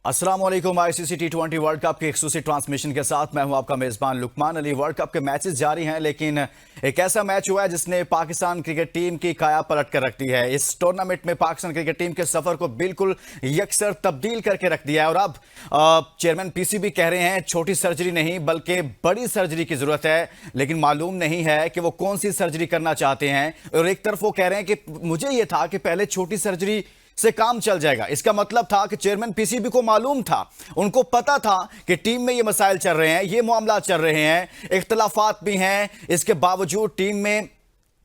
अस्सलाम वालेकुम। ICC T20 world cup के एक्सक्लूसिव ट्रांसमिशन के साथ मैं हूं आपका मेजबान लुकमान अली। वर्ल्ड कप के मैचेस जारी हैं, लेकिन एक ऐसा मैच हुआ है जिसने पाकिस्तान क्रिकेट टीम की काया पलट कर रख दी है। इस टूर्नामेंट में पाकिस्तान क्रिकेट टीम के सफर को बिल्कुल यकसर तब्दील करके रख दिया है। और अब चेयरमैन पीसीबी कह रहे हैं छोटी सर्जरी नहीं बल्कि बड़ी सर्जरी की जरूरत है, लेकिन मालूम नहीं है कि वो कौन सी सर्जरी करना चाहते हैं। और एक तरफ वो कह रहे हैं कि मुझे ये था कि पहले छोटी सर्जरी से काम चल जाएगा। इसका मतलब था कि चेयरमैन पीसीबी को मालूम था, उनको पता था कि टीम में ये मसाइल चल रहे हैं, ये मामला चल रहे हैं, इख्तलाफात भी हैं। इसके बावजूद टीम में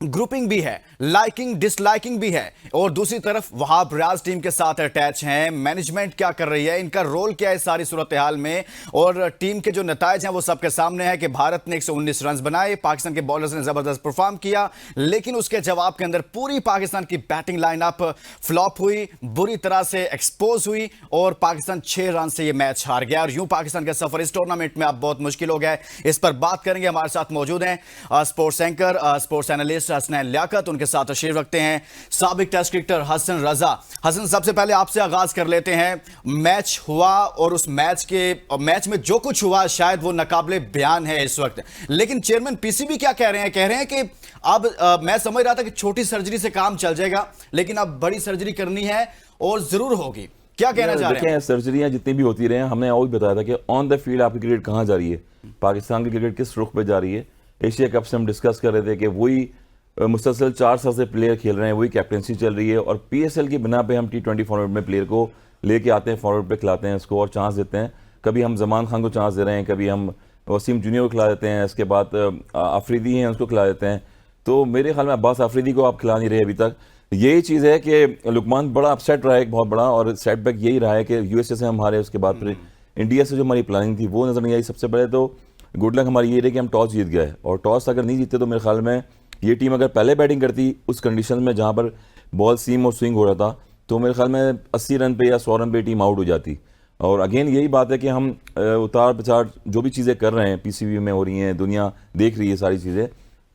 ग्रुपिंग भी है, लाइकिंग डिसलाइकिंग भी है, और दूसरी तरफ वहाब रियाज टीम के साथ अटैच हैं। मैनेजमेंट क्या कर रही है, इनका रोल क्या है सारी सूरत हाल में, और टीम के जो नतायज हैं वो सबके सामने है कि भारत ने 119 रन बनाए, पाकिस्तान के बॉलर्स ने जबरदस्त परफॉर्म किया, लेकिन उसके जवाब के अंदर पूरी पाकिस्तान की बैटिंग लाइनअप फ्लॉप हुई, बुरी तरह से एक्सपोज हुई, और पाकिस्तान 6 रन से ये मैच हार गया। और यूं पाकिस्तान का सफर इस टूर्नामेंट में अब बहुत मुश्किल हो गया है। इस पर बात करेंगे, हमारे साथ मौजूद हैं sports anchor, sports analyst Hasnain Liaquat, उनके साथ तशरीफ रखते हैं साबिक टेस्ट क्रिकेटर हसन रजा। हसन, सबसे पहले आपसे आगाज कर लेते हैं। मैच हुआ और उस मैच में जो कुछ हुआ शायद वो नाकाबिले बयान है इस वक्त, लेकिन चेयरमैन पीसीबी क्या कह रहे हैं? कह रहे हैं कि अब मैं समझ रहा था कि छोटी सर्जरी से काम चल जाएगा, लेकिन अब बड़ी सर्जरी करनी है और जरूर होगी। क्या कहना चाह रहे हैं? सर्जरियां जितनी भी होती रहे, हमने और भी बताया था कि ऑन द फील्ड आपकी क्रिकेट कहां जा रही है, पाकिस्तान की क्रिकेट किस रुख पे जा रही है। एशिया कप से हम डिस्कस कर रहे थे कि वही मुसलसल 4 साल से प्लेयर खेल रहे हैं, वही कैप्टनसी चल रही है, और पीएसएल की बिना पे हम T20 फॉर्मेट में प्लेयर को लेके आते हैं, फॉर्मेट पे खिलाते हैं इसको और चांस देते हैं। कभी हम जमान खान को चांस दे रहे हैं, कभी हम वसीम जूनियर को खिला देते हैं, इसके बाद आफरीदी हैं उसको खिला देते हैं। तो मेरे ख्याल में अब्बास आफरीदी को आप खिला नहीं रहे अभी तक। यही चीज़ है कि लुकमान बड़ा अपसेट रहा है, एक बहुत बड़ा, और सेटबैक यही रहा है कि यूएसए से हम हारे, उसके बाद फिर इंडिया से जो हमारी प्लानिंग थी वो नज़र नहीं आई। सबसे पहले तो गुड लक हमारी ये रही कि हम टॉस जीत गए, और टॉस अगर नहीं जीते तो मेरे ख्याल में ये टीम अगर पहले बैटिंग करती उस कंडीशन में जहां पर बॉल सीम और स्विंग हो रहा था, तो मेरे ख्याल में 80 रन पे या 100 रन पे टीम आउट हो जाती। और अगेन यही बात है कि हम उतार पछाड़ जो भी चीज़ें कर रहे हैं पीसीबी में हो रही हैं, दुनिया देख रही है सारी चीज़ें।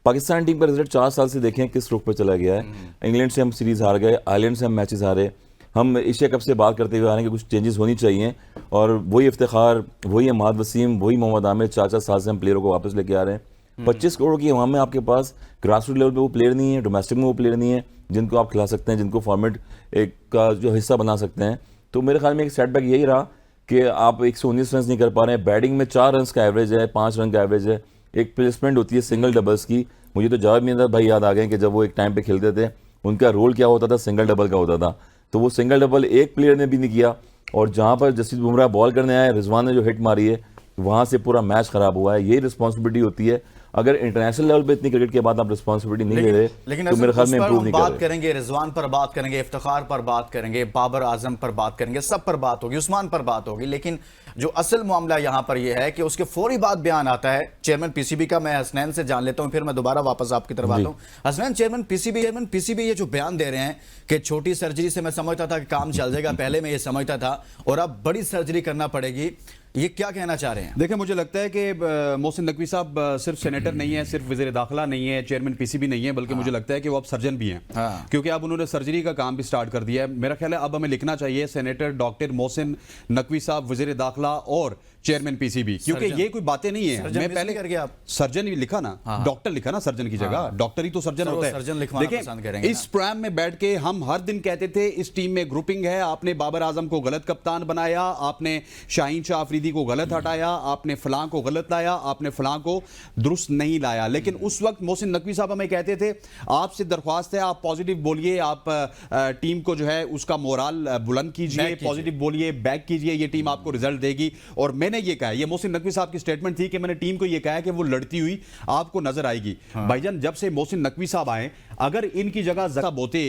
पाकिस्तान टीम का रिजल्ट 4 साल से देखें किस रुख पर चला गया है। इंग्लैंड से हम सीरीज़ हार गए, आयरलैंड से हम मैचेस हारे, हम एशिया कप से बात करते हुए आ रहे हैं कि कुछ चेंजेस होनी चाहिए, और वही इफ्तिखार, वही अहमद वसीम, वही मोहम्मद आमिर, 4-4 साल से हम प्लेयरों को वापस लेके आ रहे हैं। 25 करोड़ की अवाम में आपके पास ग्रास रूट लेवल पे वो प्लेयर नहीं है, डोमेस्टिक में वो प्लेयर नहीं है जिनको आप खिला सकते हैं, जिनको फॉर्मेट एक का जो हिस्सा बना सकते हैं। तो मेरे ख्याल में एक सेटबैक यही रहा कि आप 119 रन नहीं कर पा रहे हैं। बैटिंग में 4 रन का एवरेज है, 5 रन का एवरेज है। एक प्लेसमेंट होती है सिंगल डबल्स की। मुझे तो जावेद मियांदाद भाई याद आ गए कि जब वो एक टाइम पे खेलते थे उनका रोल क्या होता था, सिंगल डबल का होता था। तो वो सिंगल डबल एक प्लेयर ने भी नहीं किया, और जहाँ पर जसप्रीत बुमराह बॉल करने आए, रिजवान ने जो हिट मारी है, वहाँ से पूरा मैच खराब हुआ है। यही रिस्पॉन्सिबिलिटी होती है। अगर इंटरनेशनल लेवल पे इतनी क्रिकेट के बाद आप रिस्पांसिबिलिटी नहीं ले रहे, लेकिन तो मेरे ख्याल में इंप्रूव नहीं कर रहे। बात करेंगे, रिजवान पर बात करेंगे, इफ्तिखार पर बात करेंगे, बाबर आजम पर बात करेंगे, सब पर बात होगी, उस्मान पर बात होगी, लेकिन जो असल मामला यहां पर यह है कि उसके फौरी बाद बयान आता है चेयरमैन पीसीबी का। मैं हसनैन से जान लेता हूं, फिर मैं दोबारा वापस आपकी तरफ आता हूं। हसनैन, चेयरमैन पीसीबी ये जो बयान दे रहे हैं कि छोटी सर्जरी से मैं समझता था कि काम चल जाएगा, पहले मैं ये समझता था, और अब बड़ी सर्जरी करना पड़ेगी, ये क्या कहना चाह रहे हैं? देखिए, मुझे लगता है कि मोहसिन नकवी साहब सिर्फ सेनेटर नहीं है, सिर्फ वज़ीर दाखिला नहीं है, चेयरमैन पीसीबी नहीं है, बल्कि मुझे लगता है कि वो अब सर्जन भी हैं। क्योंकि अब उन्होंने सर्जरी का काम भी स्टार्ट कर दिया है। मेरा ख्याल है अब हमें लिखना चाहिए सेनेटर डॉक्टर मोहसिन नकवी साहब, वज़ीर दाखिला और चेयरमैन पीसीबी, क्योंकि ये कोई बातें नहीं है। मैं पहले करके आप सर्जन ही लिखा ना, डॉक्टर लिखा ना सर्जन की जगह, डॉक्टर ही तो सर्जन होता है। देखिए, इस प्राइम में बैठ के हम हर दिन कहते थे इस टीम में ग्रुपिंग है, आपने बाबर आजम को गलत कप्तान बनाया, आपने शाहीन शाह अफरीदी को गलत हटाया, आपने फलां को गलत लाया, आपने फलां को दुरुस्त नहीं लाया। लेकिन उस वक्त मोहसिन नकवी साहब हमें कहते थे आपसे दरख्वास्त है आप पॉजिटिव बोलिए, आप टीम को जो है उसका मोराल बुलंद कीजिए, पॉजिटिव बोलिए, बैक कीजिए, ये टीम आपको रिजल्ट देगी। और मैंने ये कहा, ये मोहसिन नकवी साहब की स्टेटमेंट थी कि मैंने टीम को ये कहा कि वो लड़ती हुई आपको नजर आएगी। भाईजान, जब से मोहसिन नकवी साहब आए, अगर इनकी जगह ज़काब होते,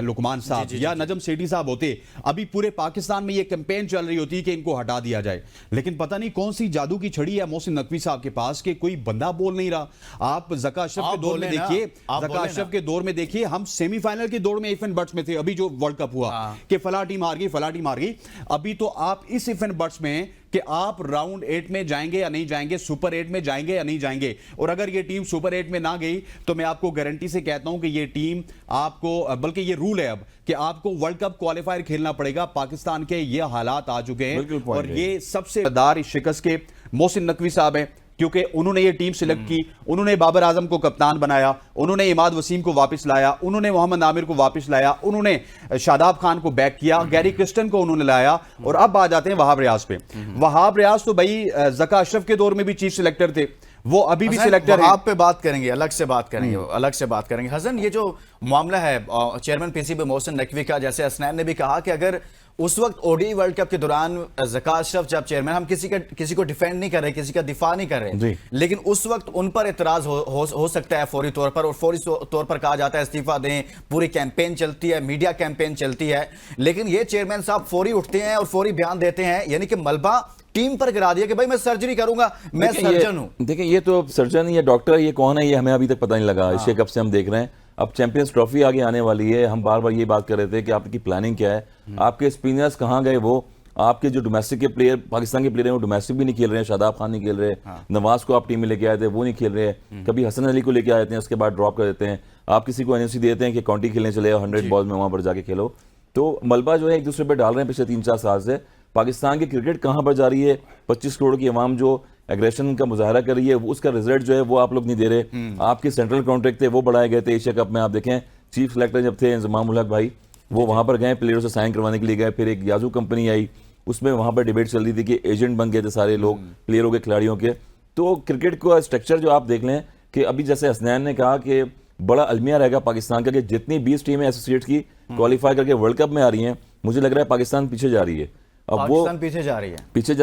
लुकमान साहब या नजम सेठी साहब होते, अभी पूरे पाकिस्तान में ये कैंपेन चल रही होती कि इनको हटा दिया जाए। लेकिन पता नहीं कौन सी जादू की छड़ी है मोहसिन नकवी साहब के पास कि कोई बंदा बोल नहीं रहा। आप ज़का अशरफ के दौर में देखिए, ज़का अशरफ के दौर में देखिए, हम सेमीफाइनल के दौर में इफ एंड बट्स में थे, अभी जो वर्ल्ड कप हुआ कि फला टीम हार गई, फला टीम हार गई। अभी तो आप इस इफ एंड बट्स में कि आप राउंड 8 में जाएंगे या नहीं जाएंगे, सुपर 8 में जाएंगे या नहीं जाएंगे। और अगर ये टीम सुपर 8 में ना गई तो मैं आपको गारंटी से कहता हूं कि ये टीम आपको, बल्कि ये रूल है अब कि आपको वर्ल्ड कप क्वालिफायर खेलना पड़ेगा। पाकिस्तान के ये हालात आ चुके बिल्कुल हैं point और है। ये सबसे दार इस शिकस्त के मोहसिन नकवी साहब हैं, क्योंकि उन्होंने ये टीम सिलेक्ट की, उन्होंने बाबर आजम को कप्तान बनाया, उन्होंने इमाद वसीम को वापस लाया, उन्होंने मोहम्मद आमिर को वापस लाया, उन्होंने शादाब खान को बैक किया, गैरी क्रिस्टन को उन्होंने लाया और अब आ जाते हैं वहाब रियाज पे। वहाब रियाज तो भाई जका अशरफ के दौर में भी चीफ सिलेक्टर थे, वो अभी भी सिलेक्टर है। आप पे बात करेंगे, अलग से बात करेंगे, अलग से बात करेंगे। हसन, ये जो मामला है चेयरमैन पीसीबी मोहसिन नकवी का, जैसे हसनैन ने भी कहा कि अगर उस वक्त ओडी वर्ल्ड कप के दौरान ज़का अशरफ जब चेयरमैन, हम किसी को डिफेंड नहीं कर रहे, किसी का दिफा नहीं कर रहे, लेकिन उस वक्त उन पर इतराज हो सकता है फौरी तौर पर, और फौरी तौर पर कहा जाता है इस्तीफा दें, पूरी कैंपेन चलती है, मीडिया कैंपेन चलती है, लेकिन ये चेयरमैन साहब फौरी उठते हैं और फौरी बयान देते हैं, यानी कि मलबा टीम पर गिरा दिया कि भाई मैं सर्जरी करूंगा, मैं सर्जन हूं। देखिए ये तो सर्जन या डॉक्टर ये कौन है, ये हमें अभी तक पता नहीं लगा। एशिया कप से हम देख रहे हैं, अब चैंपियंस ट्रॉफी आगे आने वाली है, हम बार बार ये बात कर रहे थे कि आपकी प्लानिंग क्या है, आपके स्पिनर्स कहाँ गए, वो आपके जो डोमेस्टिक के प्लेयर, पाकिस्तान के प्लेयर हैं, वो डोमेस्टिक भी नहीं खेल रहे हैं, शादाब खान नहीं खेल रहे, नवाज को आप टीम में लेके आए थे वो नहीं खेल रहे हैं, कभी हसन अली को लेके आते हैं उसके बाद ड्रॉप कर देते हैं, आप किसी को एनओसी देते हैं कि काउंटी खेलने चले जाओ 100 बॉल में वहां पर जाके खेलो। तो मलबा जो है एक दूसरे पर डाल रहे हैं पिछले 3-4 साल से। पाकिस्तान की क्रिकेट कहाँ पर जा रही है, 25 करोड़ की आवाम जो एग्रेशन का मुजाहरा कर रही है, उसका रिजल्ट जो है वो आप लोग नहीं दे रहे। आपके सेंट्रल कॉन्ट्रैक्ट थे वो बढ़ाए गए थे एशिया कप में, आप देखें चीफ सेलेक्टर जब थे इंजमाम उल हक भाई, वो वहां पर गए, प्लेयरों से साइन करवाने के लिए गए, फिर एक याजू कंपनी आई, उसमें वहां पर डिबेट चल रही थी कि एजेंट बन गए थे सारे लोग प्लेयरों के, खिलाड़ियों के। तो क्रिकेट का स्ट्रक्चर जो आप देख लें कि अभी जैसे हसनैन ने कहा कि बड़ा अलमिया रहेगा पाकिस्तान का कि जितनी 20 टीमें एसोसिएट की क्वालिफाई करके वर्ल्ड कप में आ रही हैं, मुझे लग रहा है पाकिस्तान पीछे जा रही है। अब वो पीछे जा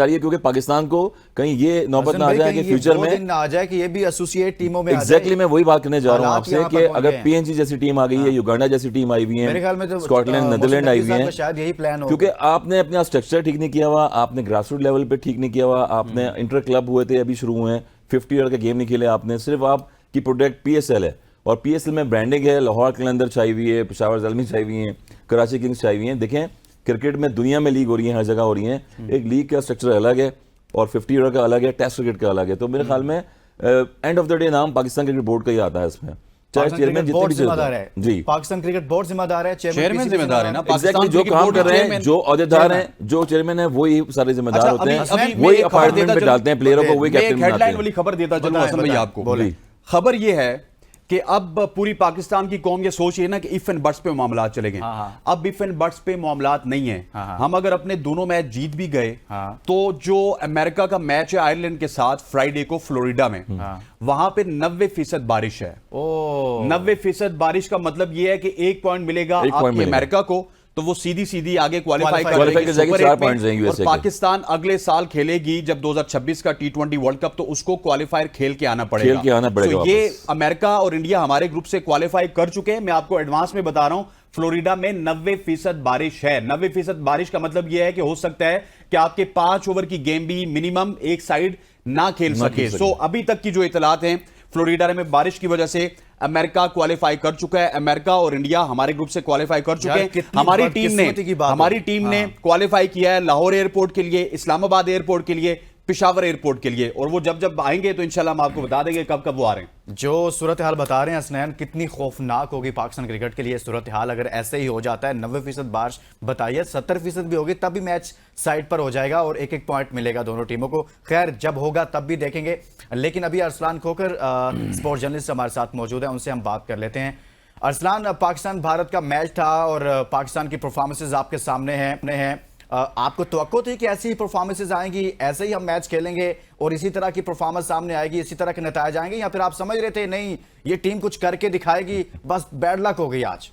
रही है क्योंकि पाकिस्तान को कहीं ये नौबत ना आ जाए कि फ्यूचर में आ जाए कि ये भी एसोसिएट टीमों में एग्जैक्टली मैं वही बात करने जा रहा हूं आपसे कि अगर पीएनजी जैसी टीम आ गई है, युगांडा जैसी टीम आई हुई है, स्कॉटलैंड, नीदरलैंड आई हुई है, शायद यही प्लान हो, क्योंकि आपने अपना स्ट्रक्चर ठीक नहीं किया हुआ, आपने ग्रासरूट लेवल पे ठीक नहीं किया हुआ, आपने इंटर क्लब हुए थे अभी शुरू हुए हैं, 50 ईयर का गेम नहीं खेले आपने, सिर्फ आपकी प्रोडक्ट पीएसएल है और पीएसएल में ब्रांडिंग है, लाहौर कलंदर चाहिए हुई है, पेशावर ज़ल्मी चाहिए हुई है, कराची किंग्स चाहिए हुई है। देखें क्रिकेट में दुनिया में लीग हो रही है, हर जगह हो रही है, एक लीग का स्ट्रक्चर अलग है और 50 ईयर का अलग है, टेस्ट क्रिकेट का अलग है। तो मेरे ख्याल में एंड ऑफ द डे नाम पाकिस्तान क्रिकेट बोर्ड का ही आता है इसमें, चाहे चेयरमैन जितने भी जिम्मेदार है जी, पाकिस्तान क्रिकेट बोर्ड जिम्मेदार है, चेयरमैन जिम्मेदार है ना, एग्जैक्टली जो काम कर रहे हैं, जो अहदेदार हैं, जो चेयरमैन है वही सारे जिम्मेदार होते हैं, वही अपॉइंटमेंट पे डालते हैं प्लेयरों को, वही कैप्टन बनाते हेडलाइन वाली खबर देता चलूं हसन भाई आपको। खबर ये है कि अब पूरी पाकिस्तान की कौम ये सोच है ना कि इफ एंड बट्स पे मामला चलेंगे। अब इफ एंड बट्स पे मामला नहीं है। हम अगर अपने दोनों मैच जीत भी गए तो जो अमेरिका का मैच है आयरलैंड के साथ फ्राइडे को फ्लोरिडा में, वहां पे 90% बारिश है। 90% बारिश का मतलब यह है कि 1 पॉइंट मिलेगा आपकी अमेरिका को, तो वो सीधी आगे क्वालिफाई कर जाएगी 4 पॉइंट जाएंगे। और पाकिस्तान अगले साल खेलेगी जब 2026 का T20 वर्ल्ड कप, तो उसको क्वालिफायर खेल के आना पड़ेगा। तो ये अमेरिका और इंडिया हमारे ग्रुप से क्वालिफाई कर चुके हैं। मैं आपको एडवांस में बता रहा हूं, फ्लोरिडा में 90% बारिश है। 90% बारिश का मतलब यह है कि हो सकता है कि आपके 5 ओवर की गेम भी मिनिमम एक साइड ना खेल सके। सो अभी तक की जो इतलात हैं, फ्लोरिडा में बारिश की वजह से अमेरिका क्वालिफाई कर चुका है। अमेरिका और इंडिया हमारे ग्रुप से क्वालिफाई कर चुके हैं। हमारी टीम ने क्वालिफाई किया है लाहौर एयरपोर्ट के लिए, इस्लामाबाद एयरपोर्ट के लिए, पेशावर एयरपोर्ट के लिए, और वो जब आएंगे तो इंशाल्लाह हम आपको बता देंगे कब वो आ रहे हैं। जो सूरत हाल बता रहे हैं हसनैन, कितनी खौफनाक होगी पाकिस्तान क्रिकेट के लिए सूरत हाल अगर ऐसे ही हो जाता है। 90% बारिश बताइए, 70% भी होगी तब भी मैच साइड पर हो जाएगा और 1-1 पॉइंट मिलेगा दोनों टीमों को। खैर जब होगा तब भी देखेंगे। लेकिन अभी अरसलान खोकर स्पोर्ट्स जर्नलिस्ट हमारे साथ मौजूद है, उनसे हम बात कर लेते हैं। अरसलान, पाकिस्तान भारत का मैच था और पाकिस्तान की परफॉर्मेंसेज आपके सामने हैं। आपको तवक्को थी कि ऐसी ही परफॉर्मेंसेज आएंगी, ऐसे ही हम मैच खेलेंगे और इसी तरह की परफॉर्मेंस सामने आएगी, इसी तरह के नतीजे आएंगे, या फिर आप समझ रहे थे नहीं ये टीम कुछ करके दिखाएगी, बस बैड लक हो गई आज?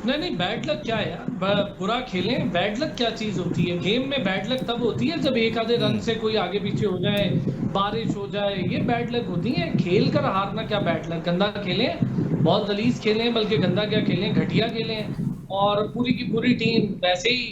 नहीं, बैड लक क्या है यार, बुरा खेलें, बैड लक क्या चीज होती है? गेम में बैड लक तब होती है जब एक आधे रन से कोई आगे पीछे हो जाए, बारिश हो जाए, ये बैड लक होती है। खेल कर हारना क्या बैड लक? गंदा खेलें, बहुत गलीज खेलें, बल्कि गंदा क्या खेलें, घटिया खेलें। और पूरी की पूरी टीम वैसे ही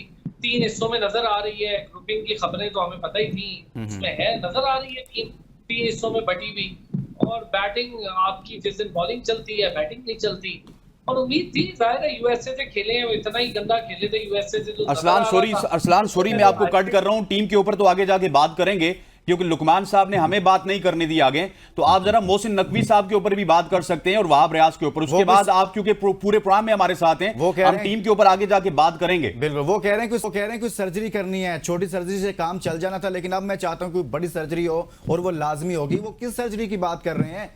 3 हिस्सों में नजर आ रही है। ग्रुपिंग की खबरें तो हमें पता ही थी, उसमें है, नजर आ रही है टीम 3 हिस्सों में बटी हुई। और बैटिंग आपकी जिस दिन बॉलिंग चलती है बैटिंग नहीं चलती, और उम्मीद थी जाहिर है यूएसए से खेले हैं, वो इतना ही गंदा खेले थे यूएसए से। अरसलान सॉरी मैं आपको कट कर रहा हूं, टीम के ऊपर तो आगे जाके बात करेंगे, क्योंकि लुकमान साहब ने हमें बात नहीं करने दी आगे, तो आप जरा मोहसिन नकवी साहब के ऊपर भी बात कर सकते हैं और वहाब रियाज के ऊपर। उसके बाद आप क्योंकि पूरे प्रोग्राम में हमारे साथ हैं, हम टीम के ऊपर आगे जाके बात करेंगे। बिल्कुल, वो कह रहे हैं कि सर्जरी करनी है, छोटी सर्जरी से काम चल जाना था, लेकिन अब मैं चाहता हूं कि बड़ी सर्जरी हो और वो लाजमी होगी। वो किस सर्जरी की बात कर रहे हैं?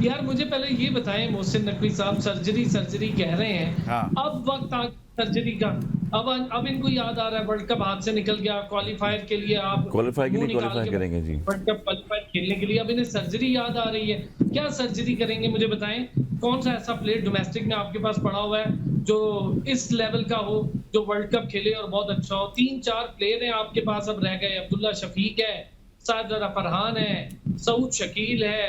यार मुझे पहले ये बताएं मोहसिन नकवी साहब, सर्जरी कह रहे हैं, हाँ। अब वक्त आ सर्जरी का, अब इनको याद आ रहा है वर्ल्ड कप हाथ से निकल गया, क्वालिफायर के लिए आप क्वालिफाई के लिए क्वालिफाई करेंगे जी, वर्ल्ड कप क्वालिफाई खेलने के लिए अब इन्हें सर्जरी याद आ रही है। क्या सर्जरी करेंगे मुझे बताएं? कौन सा ऐसा प्लेयर डोमेस्टिक में आपके पास पड़ा हुआ है जो इस लेवल का हो, जो वर्ल्ड कप खेले और बहुत अच्छा हो? 3-4 प्लेयर हैं आपके पास अब रह गए, अब्दुल्ला शफीक है, साजिद फरहान है, सऊद शकील है,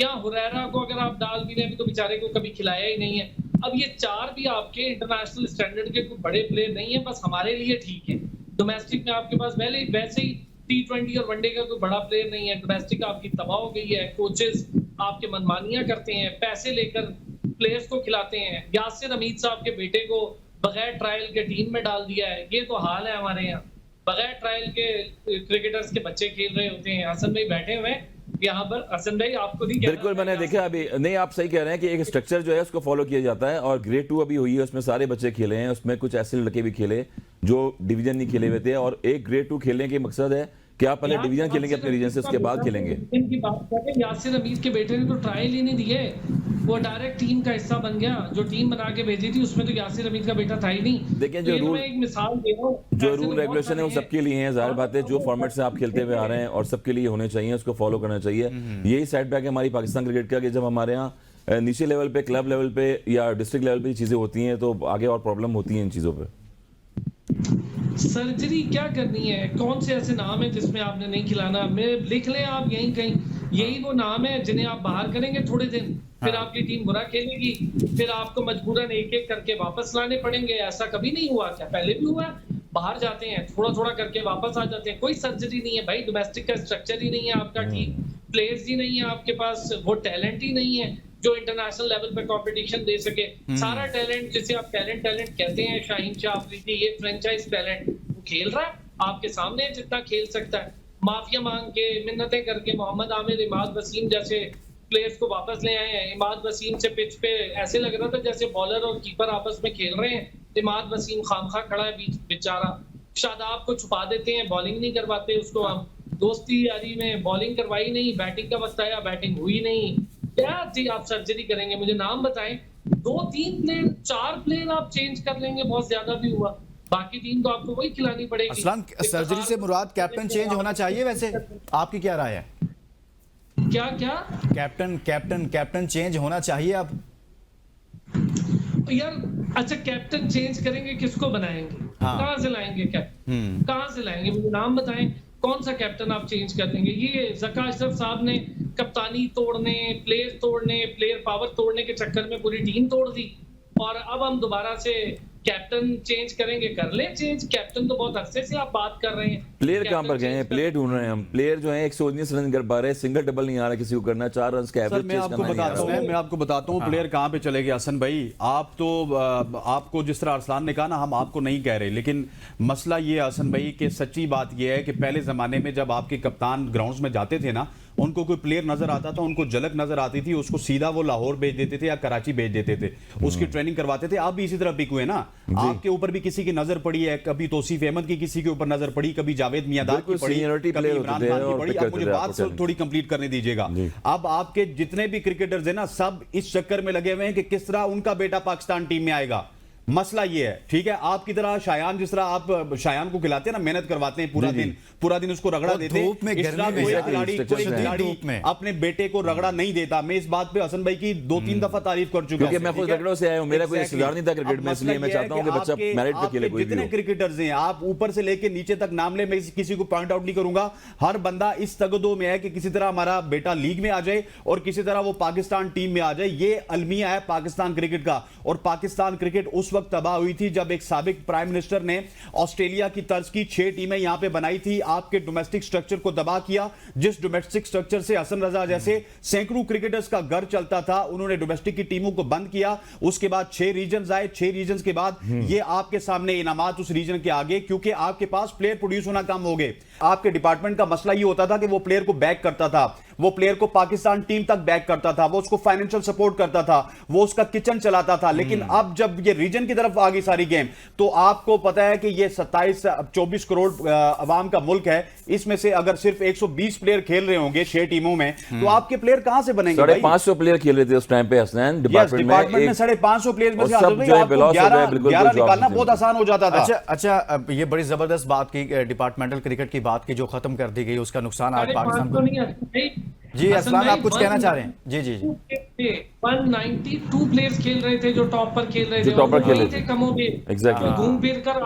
या हुरैरा को अगर आप डाल भी रहे तो बेचारे को कभी खिलाया ही नहीं है। अब ये 4 भी आपके इंटरनेशनल स्टैंडर्ड के कोई बड़े प्लेयर नहीं है, बस हमारे लिए ठीक है। डोमेस्टिक में आपके पास वैसे ही T20 और वनडे का कोई बड़ा प्लेयर नहीं है। डोमेस्टिक आपकी तबाह हो गई है, कोचेस आपके मनमानियां करते हैं, पैसे लेकर प्लेयर्स को खिलाते हैं। यासिर हमीद साहब के बेटे को बगैर ट्रायल के टीम में डाल दिया है। ये तो हाल है हमारे यहाँ, बगैर ट्रायल के क्रिकेटर्स के बच्चे खेल रहे होते हैं। हसन भाई बैठे हुए हैं यहाँ पर। हसन भाई आपको नहीं कहना, बिल्कुल मैंने देखा अभी, नहीं आप सही कह रहे हैं कि एक स्ट्रक्चर जो है उसको फॉलो किया जाता है, और ग्रेड 2 अभी हुई है, उसमें सारे बच्चे खेले हैं, उसमें कुछ ऐसे लड़के भी खेले जो डिवीजन नहीं खेले हुए थे, और एक ग्रेड 2 खेलने के मकसद है कि आप पहले डिवीजन खेलेंगे अपने रीजन से, उसके बाद खेलेंगे। इनकी बात करें, यासिर हमीद के बेटे ने तो ट्रायल ही नहीं दिए, वो डायरेक्ट टीम का हिस्सा बन गया। जो टीम बना के भेजी थी उसमें तो यासिर हमीद का बेटा था ही नहीं। देखिए जो रूल, एक मिसाल दे रहा हूं, जो रूल रेगुलेशन है वो सबके लिए हैं, जाहिर बात है, जो फॉर्मेट से आप खेलते हुए आ रहे हैं और सबके लिए होने चाहिए, उसको फॉलो करना चाहिए। यही सेटबैक है हमारी पाकिस्तान क्रिकेट का कि जब हमारे यहाँ नीचे लेवल पे, क्लब लेवल पे या डिस्ट्रिक्ट लेवल पे चीजें होती हैं तो आगे और प्रॉब्लम होती है इन चीजों पे। सर्जरी क्या करनी है? कौन से ऐसे नाम है जिसमें आपने नहीं खिलाना? मैं लिख लें आप यहीं कहीं, यही वो नाम है जिन्हें आप बाहर करेंगे थोड़े दिन, फिर आपकी टीम बुरा खेलेगी, फिर आपको मजबूरन एक एक करके वापस लाने पड़ेंगे। ऐसा कभी नहीं हुआ क्या? पहले भी हुआ है, बाहर जाते हैं थोड़ा थोड़ा करके वापस आ जाते हैं। कोई सर्जरी नहीं है भाई, डोमेस्टिक का स्ट्रक्चर ही नहीं है आपका ठीक, प्लेयर्स ही नहीं है आपके पास, वो टैलेंट ही नहीं है जो इंटरनेशनल लेवल पे कंपटीशन दे सके। सारा टैलेंट जिसे आप टैलेंट कहते हैं, शाहीन शाह अफरीदी, ये फ्रेंचाइज टैलेंट, वो खेल रहा है आपके सामने जितना खेल सकता है। माफिया मांग के, मिन्नतें करके मोहम्मद आमिर, इमाद वसीम जैसे प्लेयर्स को वापस ले आए हैं। इमाद वसीम से पिच पे ऐसे लग रहा था जैसे बॉलर और कीपर आपस में खेल रहे हैं। इमाद वसीम खामखा खड़ा है बीच, बेचारा। शादाब को छुपा देते हैं, बॉलिंग नहीं करवाते उसको। हम दोस्ती यारी में बॉलिंग करवाई नहीं, बैटिंग का वक्त आया बैटिंग हुई नहीं। क्या जी आप सर्जरी करेंगे? मुझे नाम बताएं। 2-3 प्लेयर, 4 प्लेयर आप चेंज कर लेंगे, बहुत ज्यादा भी हुआ, बाकी टीम तो आपको वही खिलानी पड़ेगी। असलान, सर्जरी से मुराद कैप्टन चेंज होना चाहिए, वैसे आपकी क्या राय है? क्या कैप्टन चेंज होना चाहिए अब? यार अच्छा, कैप्टन चेंज करेंगे, किसको बनाएंगे? हाँ। कहां से लाएंगे कैप्टन? कहां से लाएंगे? मुझे नाम बताएं, कौन सा कैप्टन आप चेंज कर देंगे? ये ज़का अशरफ साहब ने कप्तानी तोड़ने, प्लेयर पावर तोड़ने के चक्कर में पूरी टीम तोड़ दी, और अब हम दोबारा से कैप्टन चेंज करेंगे। कर ले चेंज, कैप्टन तो बहुत अरसे से आप बात कर रहे हैं। प्लेयर कहां पर गए हैं? प्लेयर ढूंढ रहे हैं हम। प्लेयर जो है 119 रन कर पा रहे हैं, सिंगल डबल नहीं आ रहा किसी को करना, 4 रन का एवरेज मैं आपको बताता हूं प्लेयर कहां पे चले गए। हसन भाई, आप तो आपको जिस तरह अरसलान ने कहा ना, हम आपको नहीं कह रहे, लेकिन मसला ये हसन भाई कि सच्ची बात ये है कि पहले जमाने में जब आपके कप्तान ग्राउंड्स में जाते थे ना, उनको कोई प्लेयर नजर आता था, उनको झलक नजर आती थी, उसको सीधा वो लाहौर भेज देते थे या कराची भेज देते थे, उसकी ट्रेनिंग करवाते थे। आप भी इसी तरह पिक हुए ना, आपके ऊपर भी किसी की नजर पड़ी है, कभी तौसीफ अहमद की किसी के ऊपर नजर पड़ी, कभी जावेद मियांदाद की पड़ी, कभी इमरान खान की पड़ी। अब मुझे बात थोड़ी कंप्लीट करने दीजिएगा। अब आपके जितने भी क्रिकेटर्स हैं ना, सब इस चक्कर में लगे हुए हैं कि किस तरह उनका बेटा पाकिस्तान टीम में आएगा। मसला ये है, ठीक है, आपकी तरह शायान, जिस तरह आप शायान को खिलाते हैं ना, मेहनत करवाते हैं पूरा दिन उसको रगड़ा देते हैं, धूप में, कोई खिलाड़ी अपने बेटे को रगड़ा नहीं देता। मैं इस बात पे हसन भाई की 2-3 दफा तारीफ कर चुका हूं, मैं खुद रगड़ों से आया हूं, मेरा कोई रिश्तेदार नहीं था क्रिकेट में, इसलिए मैं चाहता हूं कि बच्चा मेरिट पे खेले। कोई जितने क्रिकेटर्स हैं, आप ऊपर से लेके नीचे तक नाम ले, मैं किसी को पॉइंट आउट नहीं करूंगा, हर बंदा इस तगदो में है कि किसी तरह हमारा बेटा लीग में आ जाए और किसी तरह वो पाकिस्तान टीम में आ जाए। ये अलमिया है पाकिस्तान क्रिकेट का, और पाकिस्तान क्रिकेट उस वक्त वक्त तबाह हुई थी जब एक साबिक प्राइम मिनिस्टर ने ऑस्ट्रेलिया की तर्ज की 6 टीमें यहां पे बनाई थी, आपके डोमेस्टिक स्ट्रक्चर को तबाह किया। जिस डोमेस्टिक स्ट्रक्चर से हसन रजा जैसे सैकड़ों क्रिकेटर्स का घर चलता था, उन्होंने डोमेस्टिक की टीमों को बंद किया। उसके बाद 6 रीजन आए, 6 रीजन के बाद ये आपके सामने इनामात उस रीजन के आगे, क्योंकि आपके पास प्लेयर प्रोड्यूस होना कम हो गए। आपके डिपार्टमेंट का मसला ये होता था कि वो प्लेयर को बैक करता था, वो प्लेयर को पाकिस्तान टीम तक बैक करता था, वो उसको फाइनेंशियल सपोर्ट करता था, वो उसका किचन चलाता था। लेकिन अब जब ये रीजन की तरफ आ गई सारी गेम, तो आपको पता है कि ये 24 करोड़ अवाम का मुल्क है, इसमें से अगर सिर्फ 120 प्लेयर खेल रहे होंगे 6 टीमों में, तो आपके प्लेयर कहां से बनेंगे? 550 प्लेयर खेल रहे थे उस टाइम पे हसनैन डिपार्टमेंट में 550 प्लेयर में से 11 निकालना बहुत आसान हो जाता था। अच्छा, ये बड़ी जबरदस्त बात की, डिपार्टमेंटल क्रिकेट की बात की जो खत्म कर दी गई, उसका नुकसान आज पाकिस्तान को। जी असलान, आप कुछ कहना चाह रहे हैं? जी जी जी। 192 प्लेयर्स खेल रहे थे जो टॉप पर खेल रहे थे, टॉप पर खेल रहे थे कमोगे एग्जैक्टली, घूम फिर कर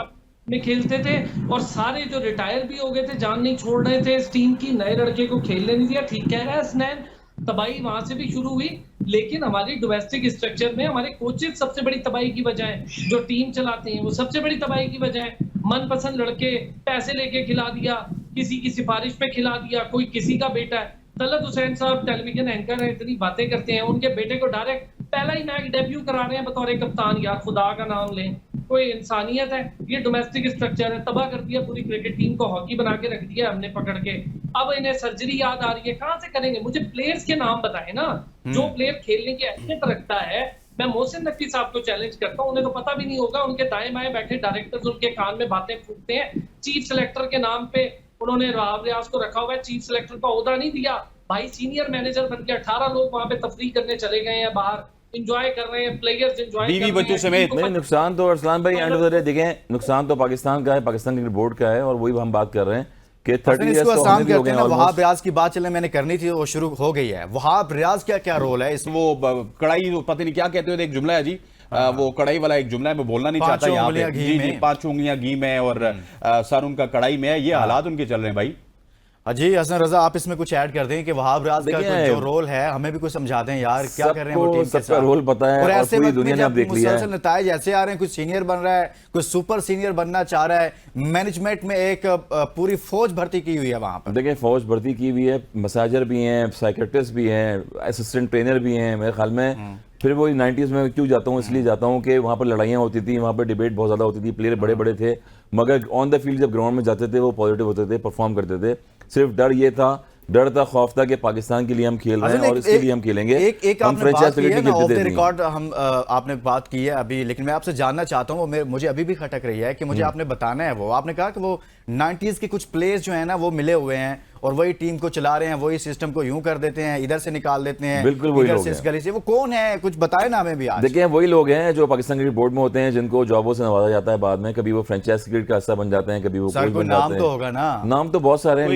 में खेलते थे, और सारे जो रिटायर भी हो गए थे, जान नहीं छोड़ रहे थे इस टीम की, नए लड़के को खेलने नहीं दिया। ठीक कह रहा है हसनैन, तबाही वहां से भी शुरू हुई, लेकिन हमारी डोमेस्टिक स्ट्रक्चर में हमारे कोचेस सबसे बड़ी तबाही की वजह है, जो टीम चलाते हैं वो सबसे बड़ी तबाही की वजह है। मनपसंद लड़के पैसे लेके खिला दिया, किसी की सिफारिश पे खिला दिया, कोई किसी का बेटा है। तलत हुसैन साहब टेलीविजन एंकर हैं, इतनी बातें करते हैं, उनके बेटे को डायरेक्ट पहला ही मैच डेब्यू करा रहे हैं बतौर कप्तान। यार खुदा का नाम लें, कोई इंसानियत है? ये डोमेस्टिक स्ट्रक्चर है, तबाह कर दिया पूरी क्रिकेट टीम को, हॉकी बना के रख दिया हमने पकड़ के। अब इन्हें सर्जरी याद आ रही है, कहां से करेंगे? मुझे प्लेयर्स के नाम बताएं ना, जो प्लेयर खेलने की अहमियत रखता है। मैं मोहसिन नकवी साहब को चैलेंज करता हूं, उन्हें तो पता भी नहीं होगा, उनके दाएं बाएं बैठे डायरेक्टर्स उनके कान में बातें फूकते हैं। चीफ सेलेक्टर के नाम पे उन्होंने राव रियाज को रखा हुआ है, चीफ सेलेक्टर का ओहदा नहीं दिया भाई, सीनियर मैनेजर बन के 18 लोग वहां पे तफरीह करने चले गए हैं, बाहर एंजॉय कर रहे हैं, प्लेयर्स एंजॉय कर रहे हैं, बच्चों समेत। नहीं, नुकसान तो अरसलान भाई एंड ऑफ द डे देखें, नुकसान तो पाकिस्तान का है, पाकिस्तान क्रिकेट बोर्ड का है, और वही हम बात कर रहे हैं कि 30 इयर्स तो होने भी हो गए हैं। वहाब रियाज की बात चले मैंने करनी थी, वो शुरू हो गई है। वहाब रियाज क्या क्या रोल है इसमें? वो कड़ाई पता नहीं क्या कहते हैं, एक जुमला है जी, वो कड़ाई वाला एक जुमला है, मैं बोलना नहीं चाहता यहाँ पे। जी, 5 उंगलियां घी में और सर उनका कड़ाई में है, ये हालात उनके चल रहे हैं भाई। जी हसन रजा, आप इसमें कुछ ऐड कर दें कि वहाब रियाज का जो रोल है, हमें भी कुछ समझा दें यार, क्या कर रहे हैं वो टीम के साथ? रोल पता है, और ऐसे पूरी दुनिया ने अब देख लिया है, नताइज ऐसे आ रहे हैं, कुछ सीनियर बन रहा है, कुछ सुपर सीनियर बनना चाह रहा है, मैनेजमेंट में एक पूरी फौज भर्ती की हुई है वहां पर। देखिए फौज भर्ती की हुई है, मसाजर भी हैं, साइकेट्रिस्ट भी हैं, असिस्टेंट ट्रेनर भी हैं। मेरे ख्याल में फिर वो 90s में क्यों जाता हूँ, इसलिए जाता हूँ कि वहाँ पर लड़ाइयाँ होती थी, वहाँ पर डिबेट बहुत ज़्यादा होती थी, प्लेयर बड़े बड़े थे, मगर ऑन द फील्ड जब ग्राउंड में जाते थे वो पॉजिटिव होते थे, परफॉर्म करते थे। सिर्फ डर था, खौफ था कि पाकिस्तान के लिए हम खेल रहे हैं और इसके लिए हम खेलेंगे। हम फ्रेंचाइज क्रिकेट नहीं खेलते थे। रिकॉर्ड हम आपने बात की है अभी, लेकिन मैं आपसे जानना चाहता हूँ, मुझे अभी भी खटक रही है कि मुझे आपने बताना है। वो आपने कहा कि वो 90s के कुछ प्लेयर्स जो है ना वो मिले हुए हैं और वही टीम को चला रहे हैं, वही सिस्टम को यूं कर देते हैं, इधर से निकाल देते हैं, बिल्कुल वही लोग इस गली से। वो कौन है, कुछ बताए ना हमें भी आज। देखिए वही लोग हैं जो पाकिस्तान क्रिकेट बोर्ड में होते हैं, जिनको जॉबों से नवाजा जाता है बाद में, कभी वो फ्रेंचाइज क्रिकेट का हिस्सा बन जाते हैं, कभी वो कोच बन जाते हैं। नाम तो होगा ना, नाम तो बहुत सारे हैं,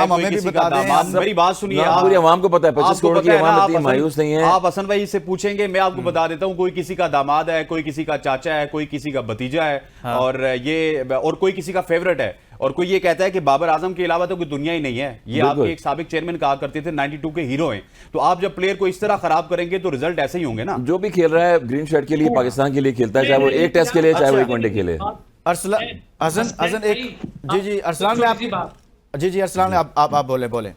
मेरी बात सुनिए, पूरी आवाम को पता है, 25 करोड़ की आवाम इतनी मायूस नहीं है। आप हसन भाई से पूछेंगे, मैं आपको बता देता हूँ, कोई किसी का दामाद है, कोई किसी का चाचा है, कोई किसी का भतीजा है, और कोई किसी का फेवरेट है, और कोई ये कहता है कि बाबर आजम के अलावा तो कोई दुनिया ही नहीं है। ये आपके एक साबिक चेयरमैन कहा करते थे 92 के हीरो हैं। तो आप जब प्लेयर को इस तरह खराब करेंगे तो रिजल्ट ऐसे ही होंगे ना। जो भी खेल रहा है ग्रीन शर्ट के लिए, पाकिस्तान के लिए खेलता है, चाहे वो एक टेस्ट के लिए, चाहे वो एक वनडे खेले। अरसलान एक जी अरसलान में आप जी अरसलान आप बोले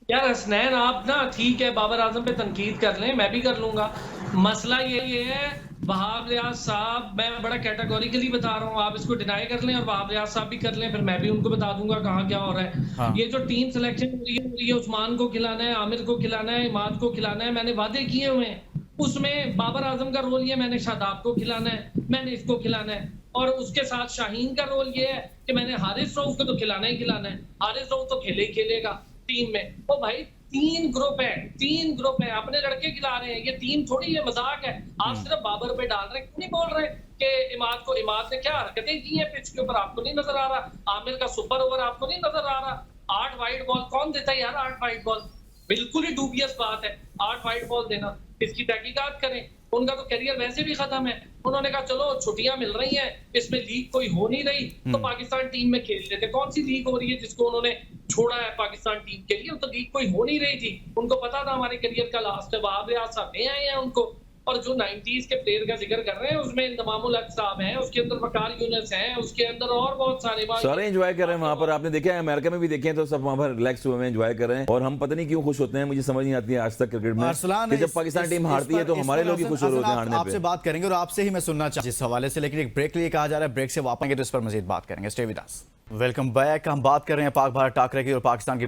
यार हसनैन, आप ना ठीक है बाबर आजम पे तनकीद कर लें, मैं भी कर लूंगा। मसला ये है वहाब रियाज साहब, मैं बड़ा कैटेगोरिकली बता रहा हूँ, आप इसको डिनाई कर लें और वहाब रियाज साहब भी कर लें, फिर मैं भी उनको बता दूंगा कहाँ क्या हो रहा है। हाँ। ये जो टीम सिलेक्शन हो रही है, उस्मान को खिलाना है, आमिर को खिलाना है, इमाद को खिलाना है, मैंने वादे किए हुए हैं। उसमें बाबर आजम का रोल ये, मैंने शादाब को खिलाना है, मैंने इसको खिलाना है, और उसके साथ शाहीन का रोल ये है कि मैंने हारिस रऊफ को तो खिलाना ही खिलाना है। हारिस रऊफ तो खेले ही खेलेगा टीम में। ओ भाई 3 ग्रुप है, अपने लड़के खिला रहे हैं, ये टीम थोड़ी है, मजाक है। आप सिर्फ बाबर पे डाल रहे हैं, क्यों नहीं बोल रहे कि इमाद ने क्या हरकतें की हैं पिच के ऊपर, आपको नहीं नजर आ रहा? आमिर का सुपर ओवर आपको नहीं नजर आ रहा? 8 वाइड बॉल कौन देता है यार? 8 वाइड बॉल बिल्कुल ही डूबियस बात है, 8 वाइड बॉल देना। इसकी तहकीकात करें, उनका तो करियर वैसे भी खत्म है। उन्होंने कहा चलो छुट्टियां मिल रही हैं, इसमें लीग कोई हो नहीं रही तो पाकिस्तान टीम में खेल लेते। कौन सी लीग हो रही है जिसको उन्होंने छोड़ा है पाकिस्तान टीम के लिए? तो लीग कोई हो नहीं रही थी, उनको पता था हमारे करियर का लास्ट है। वहाब रियाज साहब ले आए हैं उनको, और जो 90s के प्लेयर का जिक्र कर रहे हैं उसमें इंतमामुल हक साहब हैं, उसके अंदर वकार यूनुस हैं, उसके अंदर और बहुत सारे एंजॉय कर रहे हैं वहां पर। आपने देखा है अमेरिका में भी देखे हैं तो सब वहां पर रिलैक्स हुए हैं, एंजॉय कर रहे हैं, और हम पता नहीं क्यों खुश होते हैं, मुझे समझ नहीं आती है आज तक क्रिकेट में कि जब पाकिस्तान टीम हारती है तो हमारे लोग ही खुश हो रहे होते हैं हारने आपसे बात करेंगे और आपसे ही मैं सुनना चाहूँ इस हवाले से, लेकिन एक ब्रेक लिए कहा जा रहा है, ब्रेक से वापस आएंगे तो इस पर मजीद बात करेंगे। Stay with us. Welcome back. हम बात कर रहे हैं पाक भारत टाकरे की और पाकिस्तान की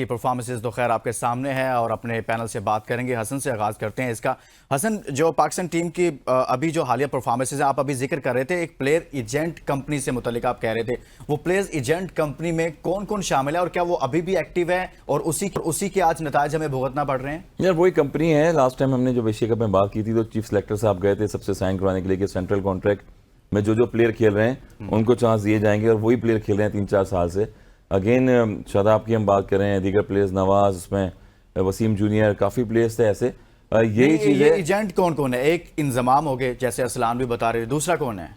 परफॉर्मेंसेस तो खैर आपके सामने है और अपने पैनल से बात करेंगे। हसन से आगाज करते हैं इसका। हसन, जो पाकिस्तान टीम की अभी जो हालिया परफॉर्मेंसेस है, आप अभी जिक्र कर रहे थे एक प्लेयर एजेंट कंपनी से मुतल्लिक आप कह रहे थे, वो प्लेयर्स एजेंट कंपनी में कौन कौन शामिल है और क्या वो अभी भी एक्टिव है और उसी के आज नतायज हमें भुगतना पड़ रहे हैं? यार वही कंपनी है। लास्ट टाइम हमने जो एशिया कप में बात की थी तो चीफ सेलेक्टर साहब गए थे सबसे साइन करवाने के लिए कि सेंट्रल कॉन्ट्रैक्ट में जो प्लेयर खेल रहे हैं उनको चांस दिए जाएंगे, और वही प्लेयर खेल रहे हैं 3-4 साल से। अगेन शादाब की हम बात कर रहे हैं, दीगर प्लेयर्स नवाज, उसमें वसीम जूनियर, काफ़ी प्लेयर्स थे ऐसे। यही चीज़ है। एजेंट कौन कौन है? एक इंजमाम हो गए जैसे असलान भी बता रहे, दूसरा कौन है?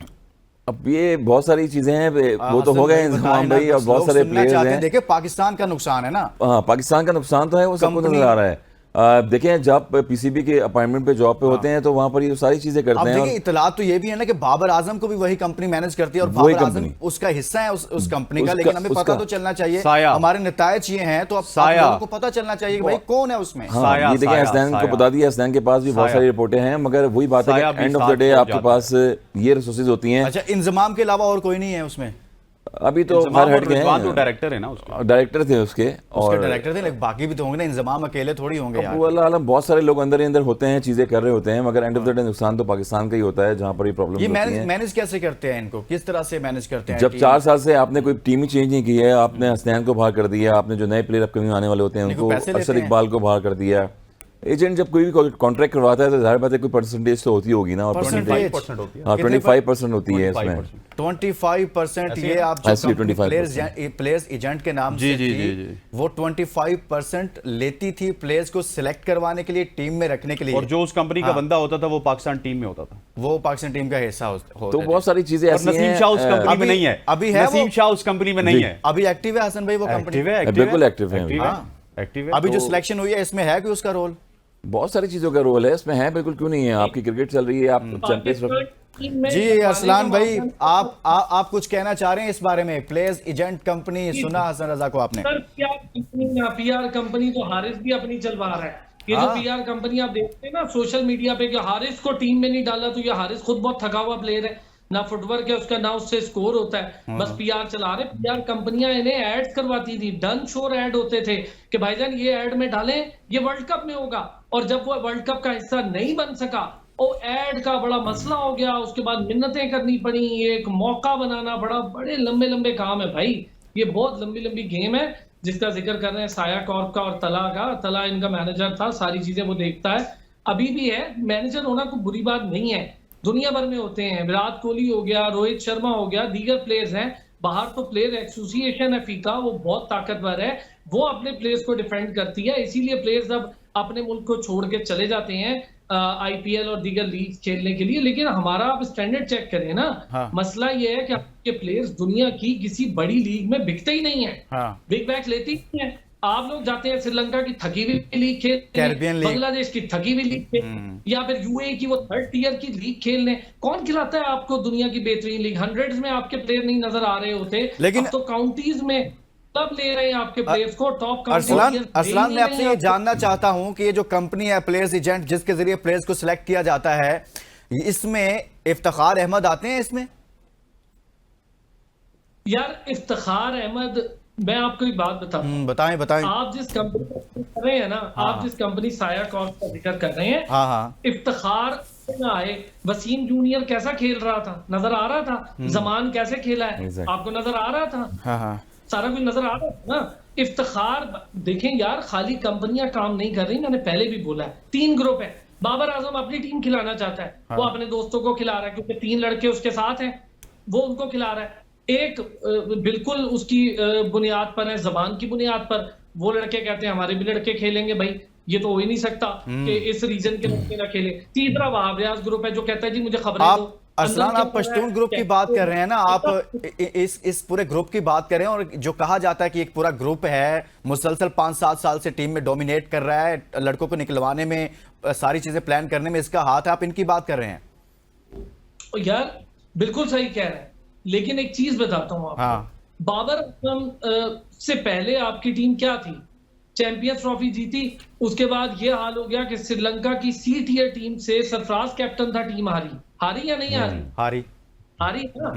अब ये बहुत सारी चीजें हैं, वो तो हो गए इंजमाम भाई, और बहुत सारे प्लेयर्स हैं। देखिए पाकिस्तान का नुकसान है ना। हाँ, पाकिस्तान का नुकसान तो है, वो सबको नजर आ रहा है। देखें जब पीसीबी के अपॉइंटमेंट पे जॉब पे होते हैं तो वहां पर ये सारी चीजें करते हैं। देखिए इतलात तो ये भी है ना कि बाबर आजम को भी वही कंपनी मैनेज करती है और बाबर आजम उसका हिस्सा है उस कंपनी का, लेकिन हमें पता तो चलना चाहिए, हमारे नतायज ये हैं तो अब लोगों को पता चलना चाहिए कि भाई कौन है उसमें। हाँ, ये देखें हसनैन को बता दिया, हसनैन के पास भी बहुत सारी रिपोर्टें हैं, मगर वही बात है कि एंड ऑफ द डे आपके पास ये रिसोर्सेज होती हैं। अच्छा, इंजमाम के अलावा और कोई नहीं है उसमें? अभी तो हट गए हैं, तो डायरेक्टर है ना उसके, डायरेक्टर थे उसके और डायरेक्टर थे, लेकिन बाकी भी तो होंगे ना, इंजमाम अकेले थोड़ी होंगे यार। वो अल्लाह बहुत सारे लोग अंदर ही अंदर होते हैं, चीजें कर रहे होते हैं, मगर एंड ऑफ द डे नुकसान तो पाकिस्तान का ही होता है जहां पर ये प्रॉब्लम होती है। मैनेज कैसे करते हैं इनको, किस तरह से मैनेज करते हैं? जब 4 साल से आपने कोई टीम ही चेंज नहीं की है, आपने हसनैन को बाहर कर दिया, आपने जो नए प्लेयर अपकमिंग आने वाले होते हैं उनको, अरशद इकबाल को बाहर कर दिया। एजेंट जब कोई भी कॉन्ट्रैक्ट करवाता है तो जाहिर बात है कोई परसेंटेज तो होती होगी ना, और 25% होती है। 25% होती है इसमें। 25% ये आप प्लेयर्स एजेंट के नाम से थी, वो 25% लेती थी प्लेयर्स को सिलेक्ट करवाने के लिए, टीम में रखने के लिए, और जो उस कंपनी का बंदा होता था वो पाकिस्तान टीम में होता था, वो पाकिस्तान टीम का हिस्सा होता। तो बहुत सारी चीजें ऐसी हैं। नसीम शाह उस कंपनी में नहीं है, अभी है नसीम शाह उस कंपनी में नहीं है, अभी एक्टिव है हसन भाई वो कंपनी? बिल्कुल एक्टिव है। अभी जो सिलेक्शन हुई है इसमें है कि उसका रोल? बहुत सारी चीजों का रोल है इसमें, है बिल्कुल, क्यों नहीं है। आपकी क्रिकेट चल रही है, आप चैंपियंस। जी अरसलान भाई, आप कुछ कहना चाह रहे हैं इस बारे में? प्लेयर्स एजेंट कंपनी सुना हसन रजा को आपने? सर पीआर कंपनी तो हारिस भी अपनी चलवा रहा है। ये जो पीआर कंपनी आप देखते हैं ना सोशल मीडिया पे कि हारिस को टीम में नहीं डाला, तो ये हारिस खुद बहुत थका हुआ प्लेयर है, ना फुटवर्क है उसका, ना उससे स्कोर होता है, बस पीआर चला रहे। पीआर कंपनियां इन्हें एड्स करवाती थी, डन श्योर ऐड होते थे कि भाईजान ये ऐड में डालें, ये वर्ल्ड कप में होगा, और जब वो वर्ल्ड कप का हिस्सा नहीं बन सका, वो ऐड का बड़ा मसला हो गया, उसके बाद मिन्नतें करनी पड़ी, एक मौका बनाना बड़ा, बड़े लंबे लंबे काम है भाई, ये बहुत लंबी लंबी गेम है जिसका जिक्र कर रहे हैं साया कॉर्प का और तला का। तला इनका मैनेजर था, सारी चीजें वो देखता है, अभी भी है। मैनेजर होना कोई बुरी बात नहीं है, दुनिया भर में होते हैं, विराट कोहली हो गया, रोहित शर्मा हो गया, दीगर प्लेयर्स हैं। बाहर तो प्लेयर एसोसिएशन है फीका, वो बहुत ताकतवर है, वो अपने प्लेयर्स को डिफेंड करती है, इसीलिए प्लेयर्स अब अपने मुल्क को छोड़ के चले जाते हैं आईपीएल और दीगर लीग खेलने के लिए। लेकिन हमारा आप स्टैंडर्ड चेक करें ना, मसला ये है कि आपके प्लेयर्स दुनिया की किसी बड़ी लीग में बिकते ही नहीं है, बिग बैच लेती नहीं है। आप लोग जाते हैं श्रीलंका की थकी हुई लीग खेलने, बांग्लादेश की थकी हुई लीग खेलने, या फिर यूएई की वो 3rd टियर की लीग खेलने। कौन खिलाता है आपको दुनिया की बेहतरीन लीग? 100s में आपके प्लेयर नहीं नजर आ रहे होते, लेकिन तो काउंटीज में तब ले रहे हैं आपके प्लेयर्स को, टॉप अरसलान मैं आपसे ये जानना चाहता हूं कि ये जो कंपनी है प्लेयर्स एजेंट जिसके जरिए प्लेयर्स को सिलेक्ट किया जाता है, इसमें इफ्तिखार अहमद आते हैं इसमें? यार इफ्तिखार अहमद, मैं आपको एक बात बताएं। आप जिस कंपनी कर रहे हैं ना, आप जिस कंपनी साया कॉर्प का जिक्र कर रहे हैं, इफ्तिखार आए, वसीम जूनियर कैसा खेल रहा था नजर आ रहा था, जमान कैसे खेला है आपको नजर आ रहा था, सारा कुछ नजर आ रहा था ना। इफ्तिखार देखें यार, खाली कंपनियां काम नहीं कर रही, मैंने पहले भी बोला है, 3 ग्रुप है। बाबर आजम अपनी टीम खिलाना चाहता है, वो अपने दोस्तों को खिला रहा है क्योंकि 3 लड़के उसके साथ हैं, वो उनको खिला रहा है। एक बिल्कुल उसकी बुनियाद पर है, जबान की बुनियाद पर, वो लड़के कहते हैं हमारे भी लड़के खेलेंगे, भाई ये तो हो ही नहीं सकता कि इस रीजन के लड़के ना खेले। तीसरा वहाब रियाज ग्रुप है जो कहता है जी मुझे खबरें दो। अरसलान, आप पश्तून ग्रुप की बात कर रहे हैं ना, आप इस पूरे ग्रुप की बात कर रहे हैं, और जो कहा जाता है कि एक पूरा ग्रुप है मुसलसल 5-7 साल से टीम में डोमिनेट कर रहा है, लड़कों को निकलवाने में सारी चीजें प्लान करने में इसका हाथ है, आप इनकी बात कर रहे हैं। यार बिल्कुल सही कह रहे हैं, लेकिन एक चीज बताता हूँ आपको। हाँ। बाबर आजम से पहले आपकी टीम क्या थी? चैंपियंस ट्रॉफी जीती, उसके बाद ये हाल हो गया कि श्रीलंका की सी टियर टीम से सरफराज कैप्टन था, टीम हारी या नहीं हारी? हारी ना।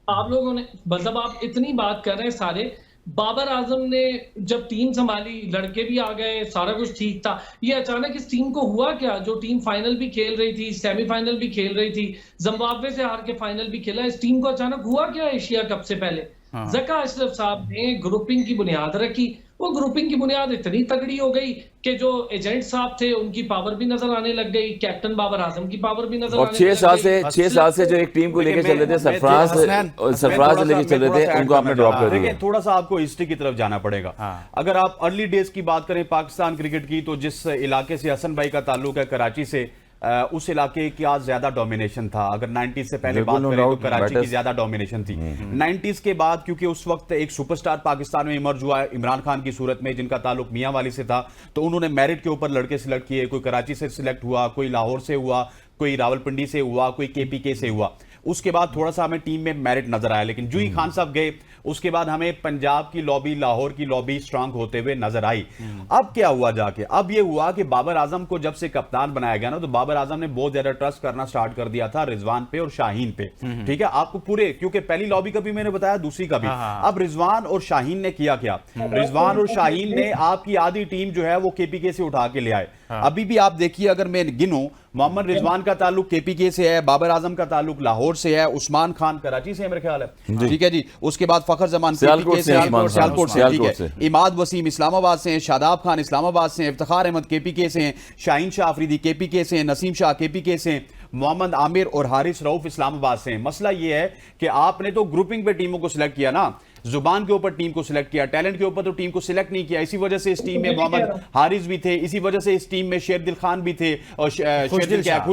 आप लोगों ने, मतलब आप इतनी बात कर रहे हैं सारे, बाबर आजम ने जब टीम संभाली, लड़के भी आ गए, सारा कुछ ठीक था, ये अचानक इस टीम को हुआ क्या? जो टीम फाइनल भी खेल रही थी, सेमीफाइनल भी खेल रही थी, जिम्बाब्वे से हार के फाइनल भी खेला, इस टीम को अचानक हुआ क्या एशिया कप से पहले? ज़का अशरफ साहब ने ग्रुपिंग की बुनियाद रखी, वो ग्रुपिंग की बुनियाद इतनी तगड़ी हो गई कि जो एजेंट साहब थे उनकी पावर भी नजर आने लग गई, कैप्टन बाबर आजम की पावर भी नजर और आने 6 साल से जो एक टीम को लेके चल रहे थे, सरफराज लेके चल रहे थे, उनको आपने ड्रॉप कर दिया। देखिए, थोड़ा सा आपको हिस्ट्री की तरफ जाना पड़ेगा। अगर आप अर्ली डेज की बात करें पाकिस्तान क्रिकेट की, तो जिस इलाके से हसन भाई का ताल्लुक है, कराची से, उस इलाके की आज ज्यादा डोमिनेशन था। अगर 90s से पहले बात करें तो कराची की ज्यादा डोमिनेशन थी। 90s के बाद क्योंकि उस वक्त एक सुपरस्टार पाकिस्तान में इमर्ज हुआ इमरान खान की सूरत में, जिनका ताल्लुक मियां वाली से था, तो उन्होंने मेरिट के ऊपर लड़के सिलेक्ट किए। कोई कराची से सिलेक्ट हुआ, कोई लाहौर से हुआ, कोई रावलपिंडी से हुआ, कोई केपीके से हुआ। उसके बाद थोड़ा सा हमें टीम में मेरिट नजर आया, लेकिन जूही खान साहब गए, उसके बाद हमें पंजाब की लॉबी, लाहौर की लॉबी स्ट्रांग होते हुए नजर आई। अब क्या हुआ जाके? अब ये हुआ कि बाबर आजम को जब से कप्तान बनाया गया ना, तो बाबर आजम ने बहुत ज्यादा ट्रस्ट करना स्टार्ट कर दिया था रिजवान पे और शाहीन पे। ठीक है, आपको पूरे, क्योंकि पहली लॉबी का भी मैंने बताया, दूसरी का भी। अब रिजवान और शाहीन ने किया क्या? रिजवान और शाहीन ने आपकी आधी टीम जो है वो केपीके से उठा के ले आए। अभी भी आप देखिए, अगर मैं गिनूं, मोहम्मद रिजवान का ताल्लुक केपीके से है, बाबर आजम का ताल्लुक लाहौर से है, उस्मान खान कराची से मेरे ख्याल है, ठीक है जी। उसके बाद फखर जमान सियालकोट से, ठीक है। इमाद वसीम इस्लामाबाद से हैं, शादाब खान इस्लामाबाद से हैं, इफ्तिखार अहमद केपीके से हैं, शाहीन शाह अफरीदी केपीके से हैं, नसीम शाह केपीके से हैं, मोहम्मद आमिर और हारिस रऊफ इस्लामाबाद से हैं। मसला ये है कि आपने तो ग्रुपिंग पे टीमों को सिलेक्ट किया ना, जुबान के ऊपर टीम को सिलेक्ट किया, टैलेंट के ऊपर तो टीम को सिलेक्ट नहीं किया। इसी वजह से इस टीम में मोहम्मद हारिस भी थे, इसी वजह से इस टीम में शेरदिल खान भी थे, और खुशदिल शाह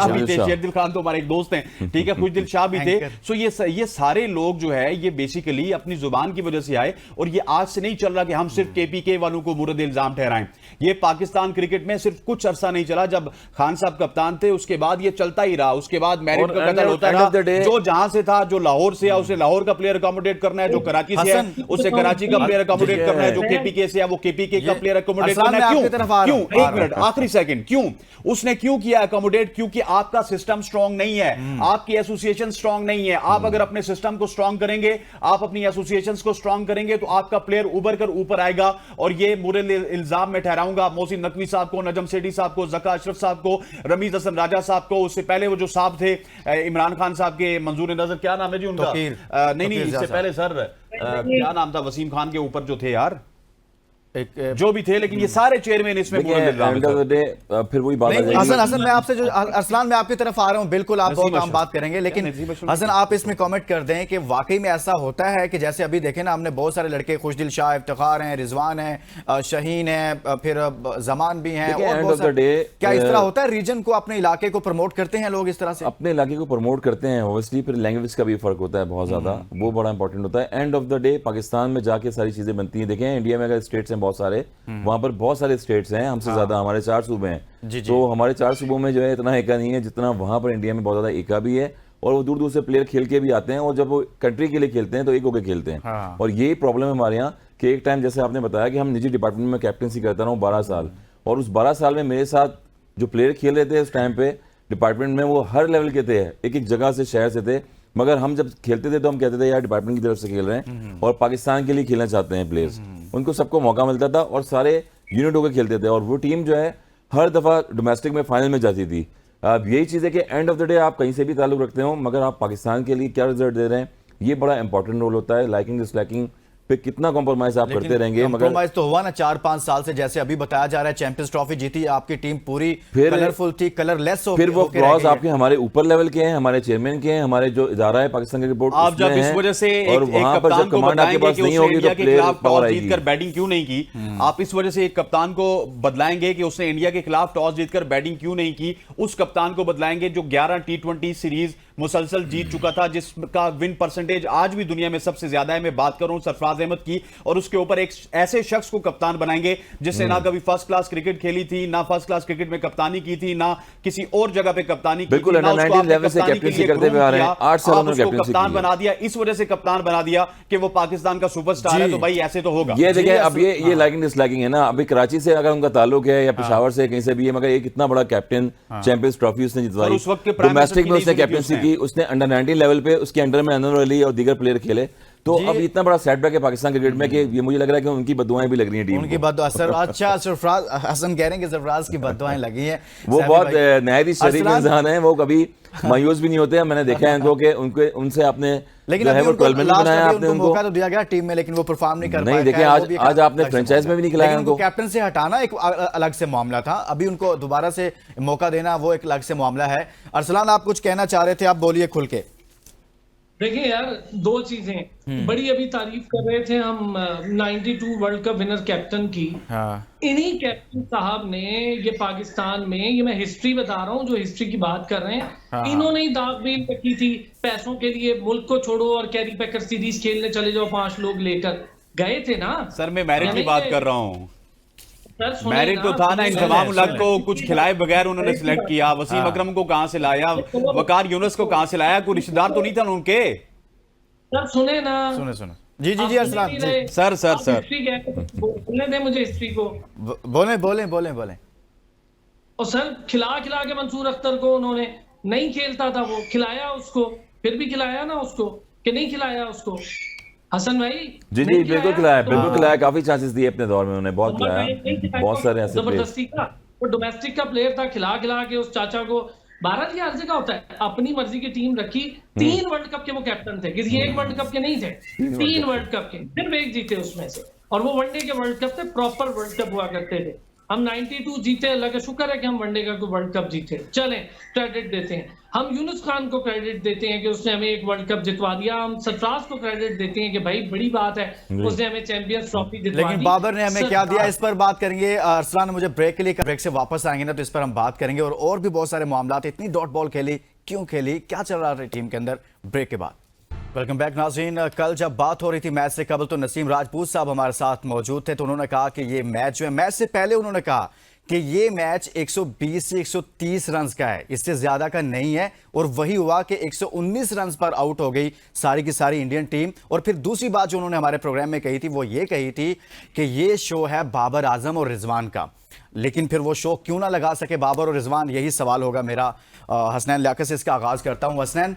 भी थे। शेरदिल खान तो हमारे एक दोस्त हैं, ठीक है, खुशदिल शाह भी थे। सो ये सारे लोग जो है ये बेसिकली अपनी जुबान की वजह से आए, और ये आज से नहीं चल रहा कि हम सिर्फ केपीके वालों को मुर्द इल्जाम ठहराएं। ये पाकिस्तान क्रिकेट में सिर्फ कुछ अरसा नहीं चला, जब खान साहब कप्तान थे उसके बाद ये चलता ही रहा। उसके बाद मेरिट का कदर होता रहा, जो जहां से था, जो लाहौर से है उसे लाहौर का प्लेयर अकोमोडेट करना है, जो कराची से है उसे कराची का प्लेयर अकोमोडेट करना है, जो केपीके से है वो केपीके का प्लेयर अकोमोडेट करना है। क्यों? एक मिनट, आखिरी सेकंड, क्यों उसने क्यों किया अकोमोडेट? क्योंकि आपका सिस्टम स्ट्रांग नहीं है, आपकी एसोसिएशन स्ट्रांग नहीं है। आप अगर अपने सिस्टम को स्ट्रांग करेंगे, आप अपनी एसोसिएशंस को स्ट्रांग करेंगे, तो आपका प्लेयर उभर कर ऊपर आएगा। और ये मुरल इल्जाम में ठहराऊंगा मोहसिन नकवी साहब को, नजम सेठी साहब को, ज़का अशरफ साहब को, रमीज हसन राजा साहब को, उससे पहले वो जो साहब थे इमरान खान साहब के, मंजूर नजर, क्या नाम है जी उनका? नहीं, इससे पहले सर क्या नाम था, वसीम खान के ऊपर जो थे यार, जो भी थे, लेकिन ये सारे चेयरमैन इसमें फिर वही बात। हसन मैं आपसे जो अरसलान मैं आपकी तरफ आ रहा हूं, बिल्कुल आप बहुत काम बात करेंगे, लेकिन हसन आप इसमें कमेंट कर दें कि वाकई में ऐसा होता है कि जैसे अभी देखें ना, हमने बहुत सारे लड़के, खुशदिल शाह, इफ्तिखार हैं, रिजवान है, शाहीन है, फिर जमान भी हैं, क्या इस तरह होता है? रीजन को, अपने इलाके को प्रमोट करते हैं लोग इस तरह से? अपने इलाके को प्रमोट करते हैं, ऑब्वियसली फिर लैंग्वेज का भी फर्क होता है बहुत ज्यादा, वो बड़ा इंपॉर्टेंट होता है। End of the day Pakistan में जाके सारी चीजें बनती हैं। देखें इंडिया में अगर स्टेट्स बहुत सारे, वहां पर बहुत सारे स्टेट्स हैं, हमसे ज्यादा हमारे 4 सूबे हैं, तो हमारे 4 सूबों में जो है इतना एका नहीं है जितना वहां पर इंडिया में बहुत ज्यादा एका भी है। और वो दूर दूर से प्लेयर खेल के भी आते हैं, और जब वो कंट्री के लिए खेलते हैं तो एक होकर खेलते हैं। और यही प्रॉब्लम है हमारे यहाँ कि एक टाइम जैसे आपने बताया कि हम निजी डिपार्टमेंट में कैप्टनसी करता रहा हूँ 12 साल, और उस 12 साल में मेरे साथ जो प्लेयर खेल रहे थे उस टाइम पे डिपार्टमेंट में, वो हर लेवल के थे, एक एक जगह से, शहर से थे। मगर हम जब खेलते थे तो हम कहते थे यार डिपार्टमेंट की तरफ से खेल रहे हैं और पाकिस्तान के लिए खेलना चाहते हैं प्लेयर्स, उनको सबको मौका मिलता था और सारे यूनिट होकर खेलते थे, और वो टीम जो है हर दफा डोमेस्टिक में फाइनल में जाती थी। अब यही चीज़ है कि एंड ऑफ द डे आप कहीं से भी ताल्लुक रखते हो, मगर आप पाकिस्तान के लिए क्या रिजल्ट दे रहे हैं, ये बड़ा इंपॉर्टेंट रोल होता है। लाइकिंग डिसलाइकिंग पे कितना कॉम्प्रोमाइज आप करते रहेंगे, मगर कॉम्प्रोमाइज तो हुआ ना 4-5 साल से, जैसे अभी बताया जा रहा है चैंपियंस ट्रॉफी जीती आपकी टीम, पूरी कलरफुल थी, कलरलेस हो, फिर वो फ्लॉज आपके हमारे ऊपर लेवल के हैं, हमारे चेयरमैन के हैं, हमारे जो इदारा है पाकिस्तान क्रिकेट बोर्ड, आप जब इस वजह से और वहां पर जब कमांड आपके पास नहीं होगी तो प्लेयर टॉस जीतकर बैटिंग क्यों नहीं की, आप इस वजह से एक कप्तान को बदलाएंगे कि उसने इंडिया के खिलाफ टॉस जीतकर बैटिंग क्यों नहीं की, उस कप्तान को बदलाएंगे जो 11 T20 सीरीज मुसलसल जीत चुका था, जिसका विन परसेंटेज आज भी दुनिया में सबसे ज्यादा है। मैं बात कर रहा हूं सरफराज अहमद की, और उसके ऊपर एक ऐसे शख्स को कप्तान बनाएंगे जिसने ना कभी फर्स्ट क्लास क्रिकेट खेली थी, ना फर्स्ट क्लास क्रिकेट में कप्तानी की थी, ना किसी और जगह पे कप्तानी की बिल्कुल, थी, ना उसको आपने लेवल से कप्तानी के कैप्टनसी लिए करते हुए आ रहे हैं। ग्रूम किया, 8 साल आप उन्होंने उसको कैप्टनसी कप्तान की है। बना दिया, इस वजह से कप्तान बना दिया कि वो पाकिस्तान का सुपरस्टार है। तो भाई ऐसे तो होगा। ये देखिए, अब ये लाइकिंग डिसलाइकिंग है ना। अभी कराची से अगर उनका ताल्लुक है या पेशावर से कहीं से भी है, मगर एक इतना बड़ा कैप्टन, चैंपियंस ट्रॉफी उसने जितवाई, उस वक्त के प्राइम डोमेस्टिक में मिनिस्टर उसने की कैप्टनसी की, उसने अंडर 19 लेवल पे उसके अंडर में अनवर अली और दीगर प्लेयर खेले। तो अब इतना बड़ा सेटबैक है पाकिस्तान क्रिकेट में कि ये मुझे लग रहा है कि उनकी बददुआएं भी लग रही हैं टीम उनकी को। बददुआ अच्छा सरफराज हसन कह रहे हैं कि सरफराज की बददुआएं लगी हैं। वो सैफी बहुत भाई, नहायत ही शरीफ अरसलान- इंसान है, वो कभी मायूस भी नहीं होते हैं। मैंने देखा है इनको कि उनसे आपने लेकिन जो है अभी वो उनको 12 में भी लास्ट बनाया अभी आपने उनको उनको। मौका तो दिया गया टीम में, लेकिन वो परफॉर्म नहीं कर नहीं, पाए। देखिए, खैर, आज- वो भी एक आज आपने अलग से फ्रेंचाइज मामला में भी नहीं है। खिलाया लेकिन उनको उनको। कैप्टन से हटाना एक अलग से मामला था, अभी उनको दोबारा से मौका देना वो एक अलग से मामला है। अरसलान, आप कुछ कहना चाह रहे थे, आप बोलिए खुल के। देखिए यार, दो चीजें बड़ी अभी तारीफ कर रहे थे हम 92 वर्ल्ड कप विनर कैप्टन की। हाँ, इन्हीं कैप्टन साहब ने ये पाकिस्तान में, ये मैं हिस्ट्री बता रहा हूँ जो हिस्ट्री की बात कर रहे हैं, हाँ। इन्होंने ही दागबील रखी थी पैसों के लिए, मुल्क को छोड़ो और कैरी पैकर सीरीज खेलने चले जाओ, 5 लोग लेकर गए थे ना सर मैं मैरिट की बात कर रहा हूँ। सर, सुनिए मैरिट तो था ना, इंतजाम सुनिए, उलग को कुछ खिलाए बगैर उन्होंने सिलेक्ट किया। वसीम अकरम को कहां से लाया, वकार यूनुस को कहां से लाया, कोई रिश्तेदार तो नहीं था उनके। सर सुने ना, सुने जी जी जी अरसलान जी, सर बोलने दें मुझे हिस्ट्री को। बोले बोले बोले बोले। और सर खिला खिला के मंसूर अख्तर को उन्होंने, नहीं खेलता था वो, खिलाया उसको, फिर भी खिलाया ना उसको, कि नहीं खिलाया उसको हसन भाई? जी जी, बिल्कुल खिलाया, बिल्कुल खिलाया, काफी चांसेस दिए अपने दौर में उन्होंने, बहुत खिलाया, बहुत सारे ऐसे प्लेयर। जबरदस्ती का वो डोमेस्टिक का प्लेयर था, खिला खिला के उस चाचा को। भारत की हर जगह होता है, अपनी मर्जी की टीम रखी। 3 वर्ल्ड कप के वो कैप्टन थे, किसी एक वर्ल्ड कप के नहीं थे, 3 वर्ल्ड कप के, सिर्फ एक जीते उसमें से, और वो वनडे के वर्ल्ड कप थे, प्रॉपर वर्ल्ड कप हुआ करते थे। हम 92 जीते, अल्लाह का शुक्र है कि हम वनडे का वर्ल्ड कप जीते। चलें, क्रेडिट देते हैं हम, यूनुस खान को क्रेडिट देते हैं कि उसने हमें एक वर्ल्ड कप जितवा दिया। हम सरफराज को क्रेडिट देते हैं कि भाई बड़ी बात है, उसने हमें चैंपियंस ट्रॉफी जितवा दी। लेकिन बाबर ने हमें क्या दिया, इस पर बात करेंगे। अरसलान, मुझे ब्रेक के लिए, ब्रेक से वापस आएंगे ना तो इस पर हम बात करेंगे, और भी बहुत सारे मामला। इतनी डॉट बॉल खेली, क्यों खेली, क्या चल रहा है टीम के अंदर, ब्रेक के बाद। वेलकम बैक नाज़रीन। कल जब बात हो रही थी मैच से कबल तो नसीम राजपूत साहब हमारे साथ मौजूद थे, तो उन्होंने कहा कि ये मैच जो है, मैच से पहले उन्होंने कहा कि ये मैच 120 से 130 रन का है, इससे ज्यादा का नहीं है, और वही हुआ कि 119 रन पर आउट हो गई सारी की सारी इंडियन टीम। और फिर दूसरी बात जो उन्होंने हमारे प्रोग्राम में कही थी वो ये कही थी कि ये शो है बाबर आजम और रिजवान का, लेकिन फिर वो शो क्यों ना लगा सके बाबर और रिजवान, यही सवाल होगा मेरा। हसनैन लियाकत से इसका आगाज करता हूं। हसनैन,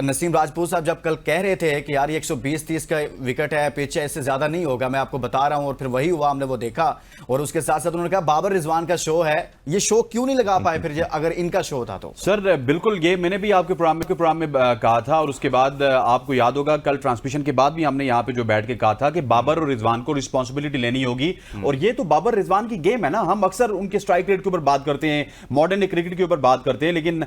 नसीम राजपूत साहब जब कल कह रहे थे कि यार ये 120-30 का विकेट है, पिच है, इससे ज्यादा नहीं होगा, मैं आपको बता रहा हूं, और फिर वही हुआ, हमने वो देखा। और उसके साथ साथ उन्होंने कहा बाबर रिजवान का शो है, ये शो क्यों नहीं लगा पाए फिर अगर इनका शो था तो? सर बिल्कुल, ये मैंने भी आपके प्रोग्राम में कहा था, और उसके बाद आपको याद होगा कल ट्रांसमिशन के बाद भी हमने यहाँ पे जो बैठ के कहा था कि बाबर और रिजवान को रिस्पॉन्सिबिलिटी लेनी होगी। और ये तो बाबर रिजवान की गेम है ना, हम अक्सर उनके स्ट्राइक रेट के ऊपर बात करते हैं, मॉडर्न क्रिकेट के ऊपर बात करते हैं, लेकिन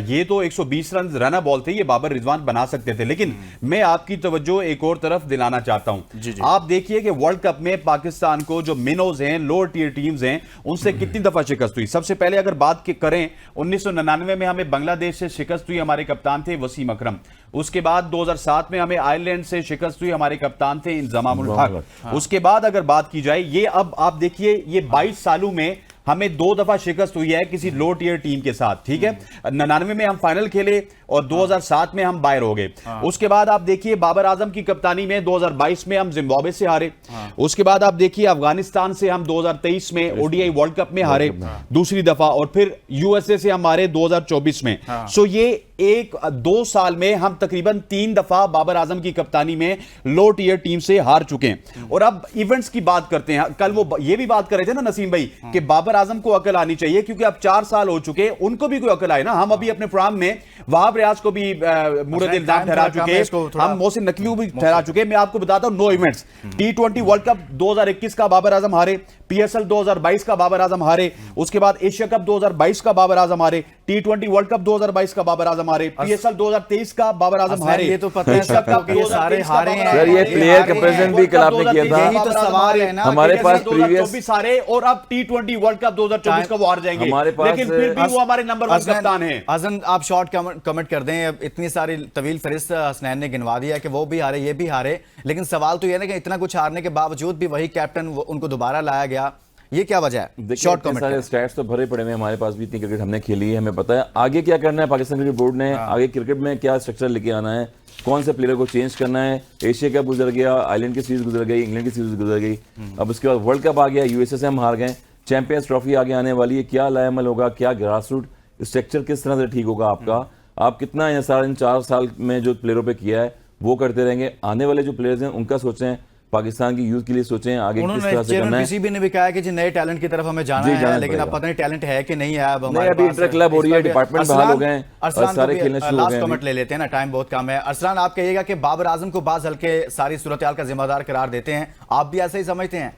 ये तो 120 रन रन बॉल थे, ये बाबर रिजवान बना सकते थे। लेकिन मैं आपकी तवज्जो एक और तरफ दिलाना चाहता हूं। आप देखिए कि वर्ल्ड कप में पाकिस्तान को जो मिनोज हैं, लोअर टियर टीम्स हैं, उनसे कितनी दफा शिकस्त हुई। सबसे पहले अगर बात करें 1999 में हमें बांग्लादेश से शिकस्त हुई, हमारे कप्तान थे वसीम अकरम। उसके बाद 2007 में हमें आयरलैंड से शिकस्त हुई, हमारे कप्तान थे इंजमाम उल हक। उसके बाद अगर बात की जाए, ये अब आप देखिए ये 22 सालों में हमें 2 दफा शिकस्त हुई है किसी लो टियर टीम के साथ, ठीक है। 99 में हम फाइनल खेले और 2007 में हम बाहर हो गए। उसके बाद आप देखिए बाबर आजम की कप्तानी में 2022 में हम जिम्बाब्वे से हारे। उसके बाद आप देखिए अफगानिस्तान से हम 2023 में ओडीआई वर्ल्ड कप में हारे दूसरी दफा, और फिर यूएसए से हम हारे 2024 में। सो ये 1-2 साल में हम तकरीबन 3 दफा बाबर आजम की कप्तानी में लो टियर टीम से हार चुके हैं। और अब इवेंट्स की बात करते हैं। कल वो ये भी बात कर रहे थे ना नसीम भाई कि बाबर आजम को अकल आनी चाहिए, क्योंकि अब 4 साल हो चुके, उनको भी कोई अकल आए ना। हम अभी अपने प्रोग्राम में वहाब रियाज को भी मुर्द इल्जाम ठहरा चुके, हम मोहसिन नकवी को भी ठहरा चुके। मैं आपको बताता हूं, no events. T20 world cup 2021 का बाबर आजम हारे, PSL 2022 का बाबर आजम हारे, उसके बाद एशिया कप 2022 का बाबर आजम हारे, T20 वर्ल्ड कप 2022 का बाबर आजम हारे, पीएसएल 2023 का बाबर आजम हारे, ये तो पता है एशिया सबको कप कि ये सारे 2023 का हारे बाबर हैं। आजम सर, ये हारे, प्लेयर हारे कंपैरिजन हैं। भी कल आपने किया था। यही तो सवाल है ना, हमारे कि पास कैसे 2024 हारे और अब T20 वर्ल्ड कप 2024 का वो हार जाएंगे, हमारे पास लेकिन फिर भी वो हमारे नंबर 1 कप्तान हैं। हसन, आप शॉर्ट कमेंट कर दें। अब इतनी सारी तवील फहरिस्त हसनैन ने गिनवा दिया कि वो भी हारे, ये भी हारे, लेकिन सवाल तो ये है ना कि इतना कुछ हारने के बावजूद भी वही कैप्टन उनको दोबारा लाया गया, ये क्या वजह है? देखिए, शॉर्ट इतने कमेंट सारे करें। स्टैट्स तो भरे पड़े हैं, हमारे पास भी इतनी क्रिकेट हमने खेली है, हमें पता है आगे क्या करना है। पाकिस्तान क्रिकेट बोर्ड ने आगे क्रिकेट में क्या स्ट्रक्चर लेके आना है, कौन से प्लेयर को चेंज करना है। एशिया कप गुजर गया, आइलैंड की सीरीज गुजर गई, इंग्लैंड की सीरीज गुजर गई, अब उसके बाद वर्ल्ड कप आ गया, यूएसए से हम हार गए, चैंपियंस ट्रॉफी आगे आने वाली है। क्या लाएमल होगा, क्या ग्रास रूट स्ट्रक्चर किस तरह से ठीक होगा आपका, आप कितना इन 4 साल में जो प्लेयरों पे किया है वो करते रहेंगे। आने वाले जो प्लेयर्स हैं उनका सोचें, पाकिस्तान की यूथ के लिए सोचें आगे किस तरह से करना है। पीसीबी ने भी कहा है कि जी नए टैलेंट की तरफ हमें जाना जी, है, जाना लेकिन अब पड़ेगा। पता नहीं टैलेंट है कि नहीं है। अब नहीं, हमारे अभी पास इंटर क्लब हो रही है, डिपार्टमेंट बहाल हो गए हैं और सारे खेलने शुरू हो लास्ट गए हैं कमेंट ले लेते हैं ना, टाइम बहुत कम है। अरसलान, आप कहिएगा कि बाबर आजम को बाज हल्के सारी सूरत-ए-हाल का जिम्मेदार करार देते हैं, आप भी ऐसे ही समझते हैं?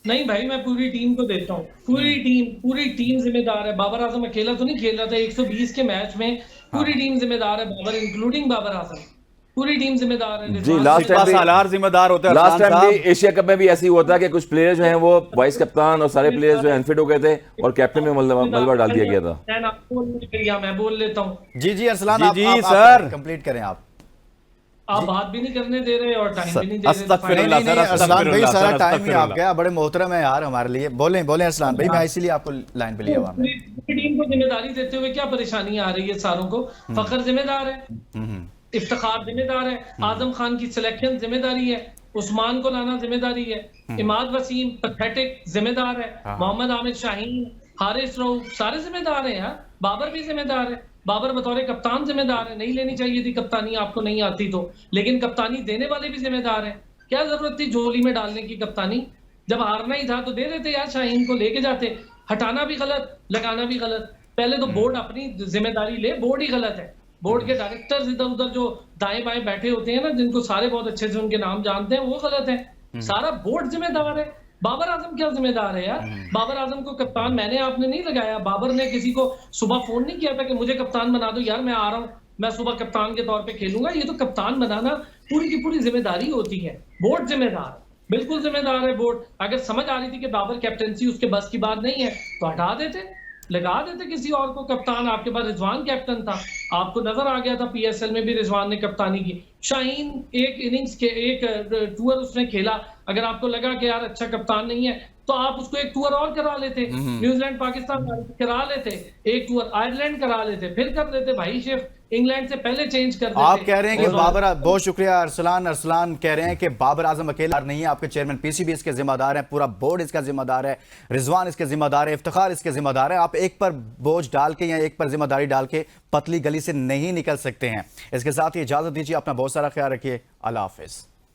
नहीं भाई, मैं पूरी टीम को देता हूँ। पूरी टीम जिम्मेदार है। बाबर आजम अकेला तो नहीं खेल रहा था 120 के मैच में, पूरी टीम जिम्मेदार है। बाबर इंक्लूडिंग बाबर आजम, पूरी टीम जिम्मेदार है। जी, लास्ट टाइम भी सालार जिम्मेदार होते हैं। लास्ट अरसलान टाइम भी साहब, एशिया कप में भी ऐसे ही हुआ था कि कुछ प्लेयर जो हैं वो वाइस कप्तान और सारे प्लेयर्स जो अनफिट हो गए थे और कैप्टन में मलबा डाल दिया गया था। मैं बोल लेता हूँ। जी अरसलान, जी, आप सर। कंप्लीट करें। आप बात भी नहीं करने दे रहे और टाइम भी नहीं दे रहे। अस्तगफिरुल्लाह। नहीं, अरसलान भाई, अस्तगफिरुल्लाह, सारा सर, टाइम ही अस्तगफिरुल्लाह। आपका, बड़े मोहतरम है यार हमारे लिए। बोलें अरसलान भाई, मैं इसीलिए आपको लाइन पे लिया हुआ हूं। पूरी टीम को जिम्मेदारी देते हुए क्या परेशानी आ रही है सारों को? फखर जिम्मेदार है, इफ्तिखार जिम्मेदार है, आजम खान की सिलेक्शन जिम्मेदारी है, उस्मान को लाना जिम्मेदारी है, इमाद वसीम पैथेटिक जिम्मेदार है, मोहम्मद आमिर शाहीन, हारिस रऊफ सारे जिम्मेदार हैं यार। बाबर भी जिम्मेदार है, बाबर बतौर कप्तान जिम्मेदार है। नहीं लेनी चाहिए थी कप्तानी, आपको नहीं आती तो, लेकिन कप्तानी देने वाले भी जिम्मेदार हैं। क्या जरूरत थी झोली में डालने की कप्तानी? जब हारना ही था तो दे देते यार, शाहीन को लेके जाते। हटाना भी गलत, लगाना भी गलत। पहले तो बोर्ड अपनी जिम्मेदारी ले, बोर्ड ही गलत है। बोर्ड के डायरेक्टर्स इधर उधर जो दाएं बाएं बैठे होते हैं ना, जिनको सारे बहुत अच्छे से उनके नाम जानते हैं, वो गलत है। सारा बोर्ड जिम्मेदार है। बाबर आजम क्या जिम्मेदार है यार? बाबर आजम को कप्तान मैंने आपने नहीं लगाया। बाबर ने किसी को सुबह फोन नहीं किया था कि मुझे कप्तान बना दो यार, मैं आ रहा हूँ, मैं सुबह कप्तान के तौर पे खेलूंगा। ये तो कप्तान बनाना पूरी की पूरी जिम्मेदारी होती है। बोर्ड जिम्मेदार, बिल्कुल जिम्मेदार है बोर्ड। अगर समझ आ रही थी कि बाबर कैप्टनसी उसके बस की बात नहीं है तो हटा देते, लगा देते किसी और को कप्तान। आपके पास रिजवान कैप्टन था, आपको नजर आ गया था पीएसएल में भी रिजवान ने कप्तानी की। शाहीन एक इनिंग्स के एक टूर उसने खेला, अगर आपको लगा कि यार अच्छा कप्तान नहीं है तो आप उसको एक टूर और करा लेते, न्यूजीलैंड पाकिस्तान करा लेते, एक टूर आयरलैंड करा लेते, फिर कर लेते भाई शिफ्ट, इंग्लैंड से पहले चेंज कर देते। आप कह रहे हैं कि बाबर, बहुत शुक्रिया अरसलान कह रहे हैं कि बाबर आजम अकेला नहीं है, आपके चेयरमैन पीसीबी इसके जिम्मेदार हैं, पूरा बोर्ड इसका जिम्मेदार है, रिजवान इसके जिम्मेदार है, इफ्तिखार इसके जिम्मेदार है। आप एक पर बोझ डाल के या एक पर जिम्मेदारी डाल के पतली गली से नहीं निकल सकते हैं। इसके साथ ही इजाजत दीजिए, अपना बहुत सारा ख्याल रखिए, अल्लाह हाफिज।